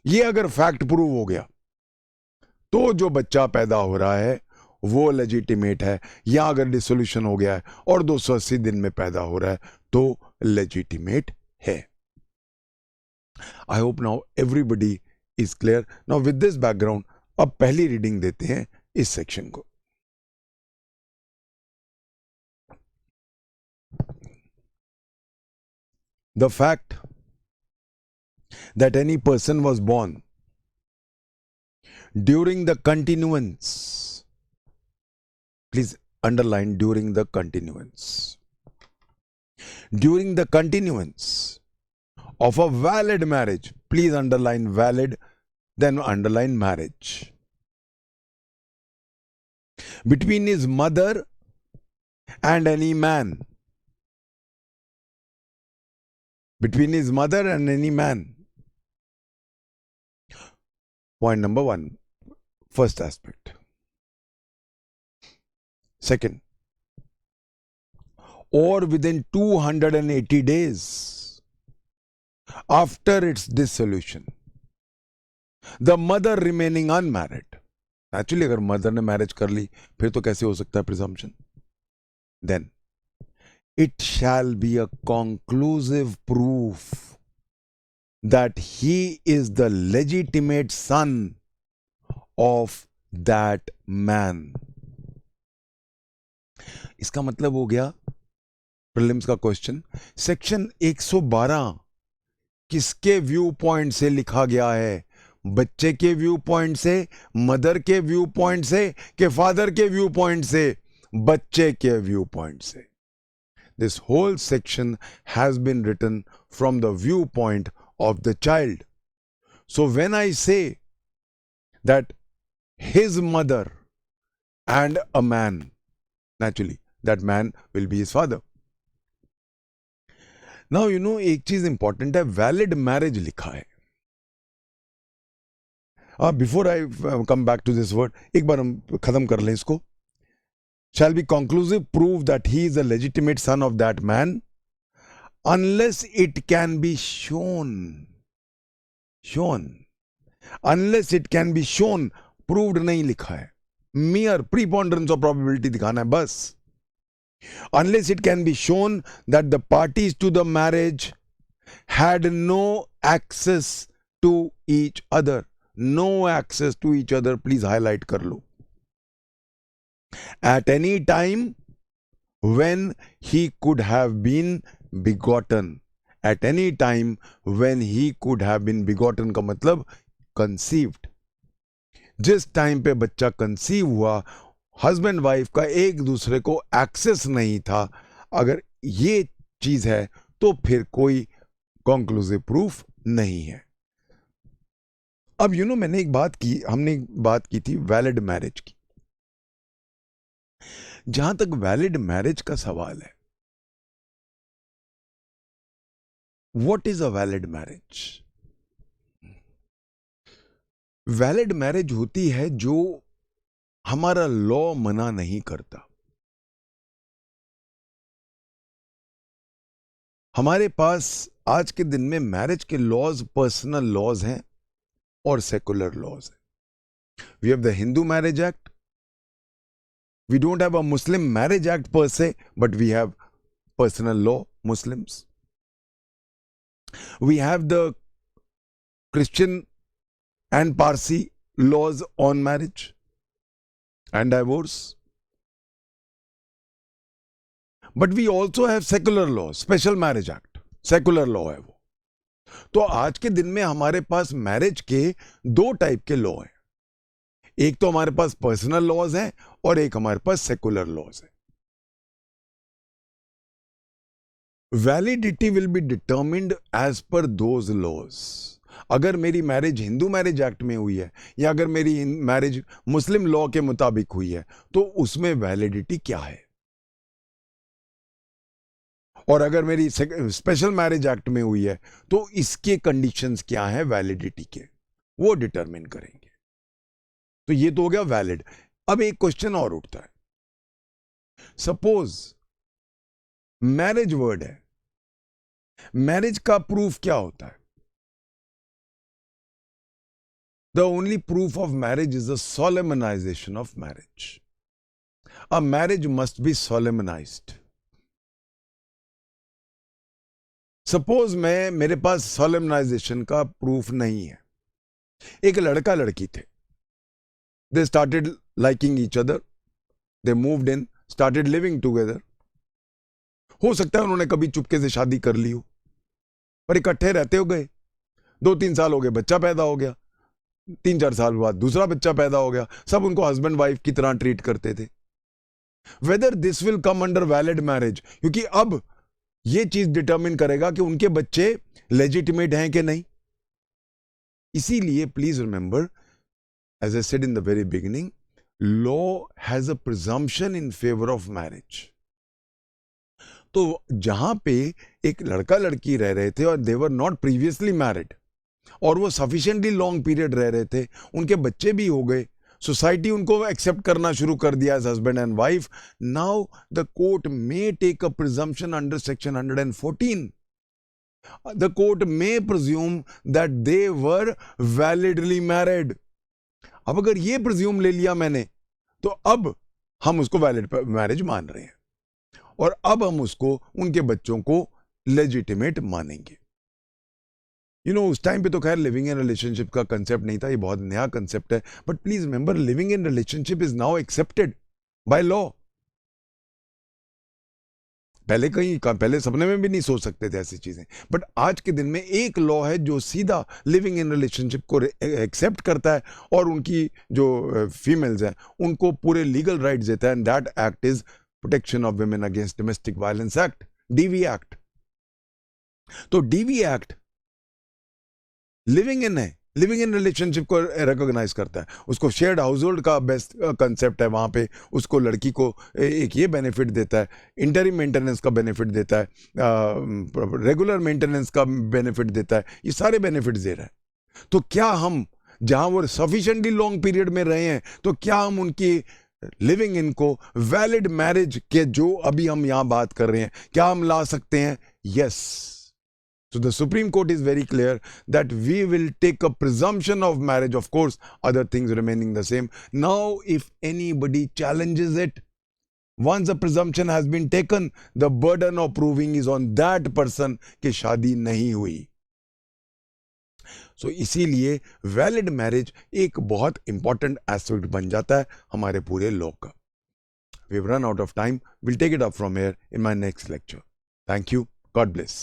ये अगर फैक्ट प्रूव हो गया तो जो बच्चा पैदा हो रहा है वो लेजिटिमेट है, या अगर डिसोल्यूशन हो गया है और 280 दिन में पैदा हो रहा है तो लेजिटिमेट है। I hope now everybody is clear. Now with this background अब पहली रीडिंग देते हैं इस सेक्शन को। The fact that any person was born during the continuance, please underline during the continuance, during the continuance of a valid marriage, please underline valid, then underline marriage, between his mother and any man, between his mother and any man. Point number one, first aspect. Second, or within 280 days after its dissolution, the mother remaining unmarried. Actually, अगर mother ने marriage कर ली फिर तो कैसे हो सकता है presumption? Then it shall be a conclusive proof that he is the legitimate son of that man. इसका मतलब हो गया प्रीलिम्स का क्वेश्चन, सेक्शन 112 किसके व्यू पॉइंट से लिखा गया है? बच्चे के व्यू पॉइंट से, मदर के व्यू पॉइंट से, के फादर के व्यू पॉइंट से? बच्चे के व्यू पॉइंट से. This whole section has been written from the viewpoint of the child. So when I say that his mother and a man, naturally that man will be his father. Now you know एक चीज important है, valid marriage लिखा है. Before I come back to this word, एक बार हम खत्म कर लें इसको. Shall be conclusive proof that he is a legitimate son of that man unless it can be shown, unless it can be shown, proved नहीं लिखा है, mere preponderance of probability दिखाना है बस. Unless it can be shown that the parties to the marriage had no access to each other. No access to each other, please highlight कर लो. At any time when he could have been begotten. At any time when he could have been begotten का मतलब conceived. जिस time पे बच्चा conceive हुआ, husband wife का एक दूसरे को एक्सेस नहीं था, अगर ये चीज है तो फिर कोई कंक्लूसिव प्रूफ नहीं है. अब मैंने एक बात की, हमने एक बात की थी वैलिड मैरिज की. जहां तक वैलिड मैरिज का सवाल है, what is a valid marriage? Valid marriage होती है जो हमारा लॉ मना नहीं करता. हमारे पास आज के दिन में मैरिज के लॉज पर्सनल लॉज हैं और सेकुलर लॉज हैं. We have the Hindu marriage act. We don't have a Muslim marriage act per se, but we have personal law Muslims. We have the Christian and Parsi laws on marriage and divorce. But we also have secular laws, Special Marriage Act, secular law है वो. तो आज के दिन में हमारे पास marriage के दो टाइप के लॉ हैं. एक तो हमारे पास पर्सनल लॉज हैं और एक हमारे पास सेकुलर लॉज हैं. Validity will be determined as per those laws. अगर मेरी मैरिज हिंदू मैरिज एक्ट में हुई है या अगर मेरी मैरिज मुस्लिम लॉ के मुताबिक हुई है तो उसमें वैलिडिटी क्या है, और अगर मेरी स्पेशल मैरिज एक्ट में हुई है तो इसके कंडीशंस क्या हैं वैलिडिटी के, वो डिटरमिन करेंगे. तो ये तो हो गया वैलिड. अब एक क्वेश्चन और उठता है. सपोज मैरिज वर्ड है, मैरिज का प्रूफ क्या होता है? The only proof of marriage is the solemnization of marriage. A marriage must be solemnized. Suppose मेरे पास solemnization का proof नहीं है. एक लड़का लड़की थे. They started liking each other. They moved in, started living together. हो सकता है उन्होंने कभी चुपके से शादी कर ली हो, पर इकट्ठे रहते हो गए. 2-3 साल हो गए, बच्चा पैदा हो गया, 3-4 साल बाद दूसरा बच्चा पैदा हो गया, सब उनको हस्बैंड वाइफ की तरह ट्रीट करते थे। Whether this will come under valid marriage, क्योंकि अब ये चीज डिटरमिन करेगा कि उनके बच्चे लेजिटिमेट हैं कि नहीं। इसीलिए please remember, as I said in the very beginning, law has a presumption in favour of marriage. तो जहां पे एक लड़का लड़की रह रहे थे और दे वर नॉट प्रीवियसली मैरिड, और वो सफिशिएंटली लॉन्ग पीरियड रह रहे थे, उनके बच्चे भी हो गए, सोसाइटी उनको एक्सेप्ट करना शुरू कर दिया as husband and wife, now the court may take a presumption under section 114. The court may presume that they were validly married. अब अगर ये प्रिज्यूम ले लिया मैंने, तो अब हम उसको वैलिड मैरिज मान रहे हैं, और अब हम उसको, उनके बच्चों को लेजिटिमेट मानेंगे। उस टाइम पे तो खैर लिविंग इन रिलेशनशिप का कंसेप्ट नहीं था, ये बहुत नया कंसेप्ट है, but please remember, living in relationship is now accepted by law. पहले सपने में भी नहीं सोच सकते थे ऐसी चीजें, बट आज के दिन में एक लॉ है जो सीधा लिविंग इन रिलेशनशिप को एक्सेप्ट करता है, और उनकी जो फीमेल्स हैं उनको पूरे लीगल राइट्स देता है, and that act is protection of women against domestic violence act, DV act. तो DV act living in relationship को रिकॉग्नाइज करता है, उसको शेयर्ड हाउस होल्ड का बेस्ट कंसेप्ट है, वहां पे उसको लड़की को एक ये बेनिफिट देता है, इंटरिम मेंटेनेंस का बेनिफिट देता है, रेगुलर मेंटेनेंस का बेनिफिट देता है, ये सारे बेनिफिट दे रहा है। तो क्या हम, जहां वो सफिशिएंटली लॉन्ग पीरियड में रहे हैं, तो क्या हम उनकी लिविंग इन को वैलिड मैरिज के जो अभी हम यहां बात कर रहे हैं, क्या हम ला सकते हैं? Yes. So the Supreme Court is very clear that we will take a presumption of marriage, of course, other things remaining the same. Now, if anybody challenges it, once the presumption has been taken, the burden of proving is on that person कि शादी नहीं हुई। So इसीलिए valid marriage एक बहुत important aspect बन जाता है हमारे पूरे लॉ का। We've run out of time. We'll take it up from here in my next lecture. Thank you. God bless.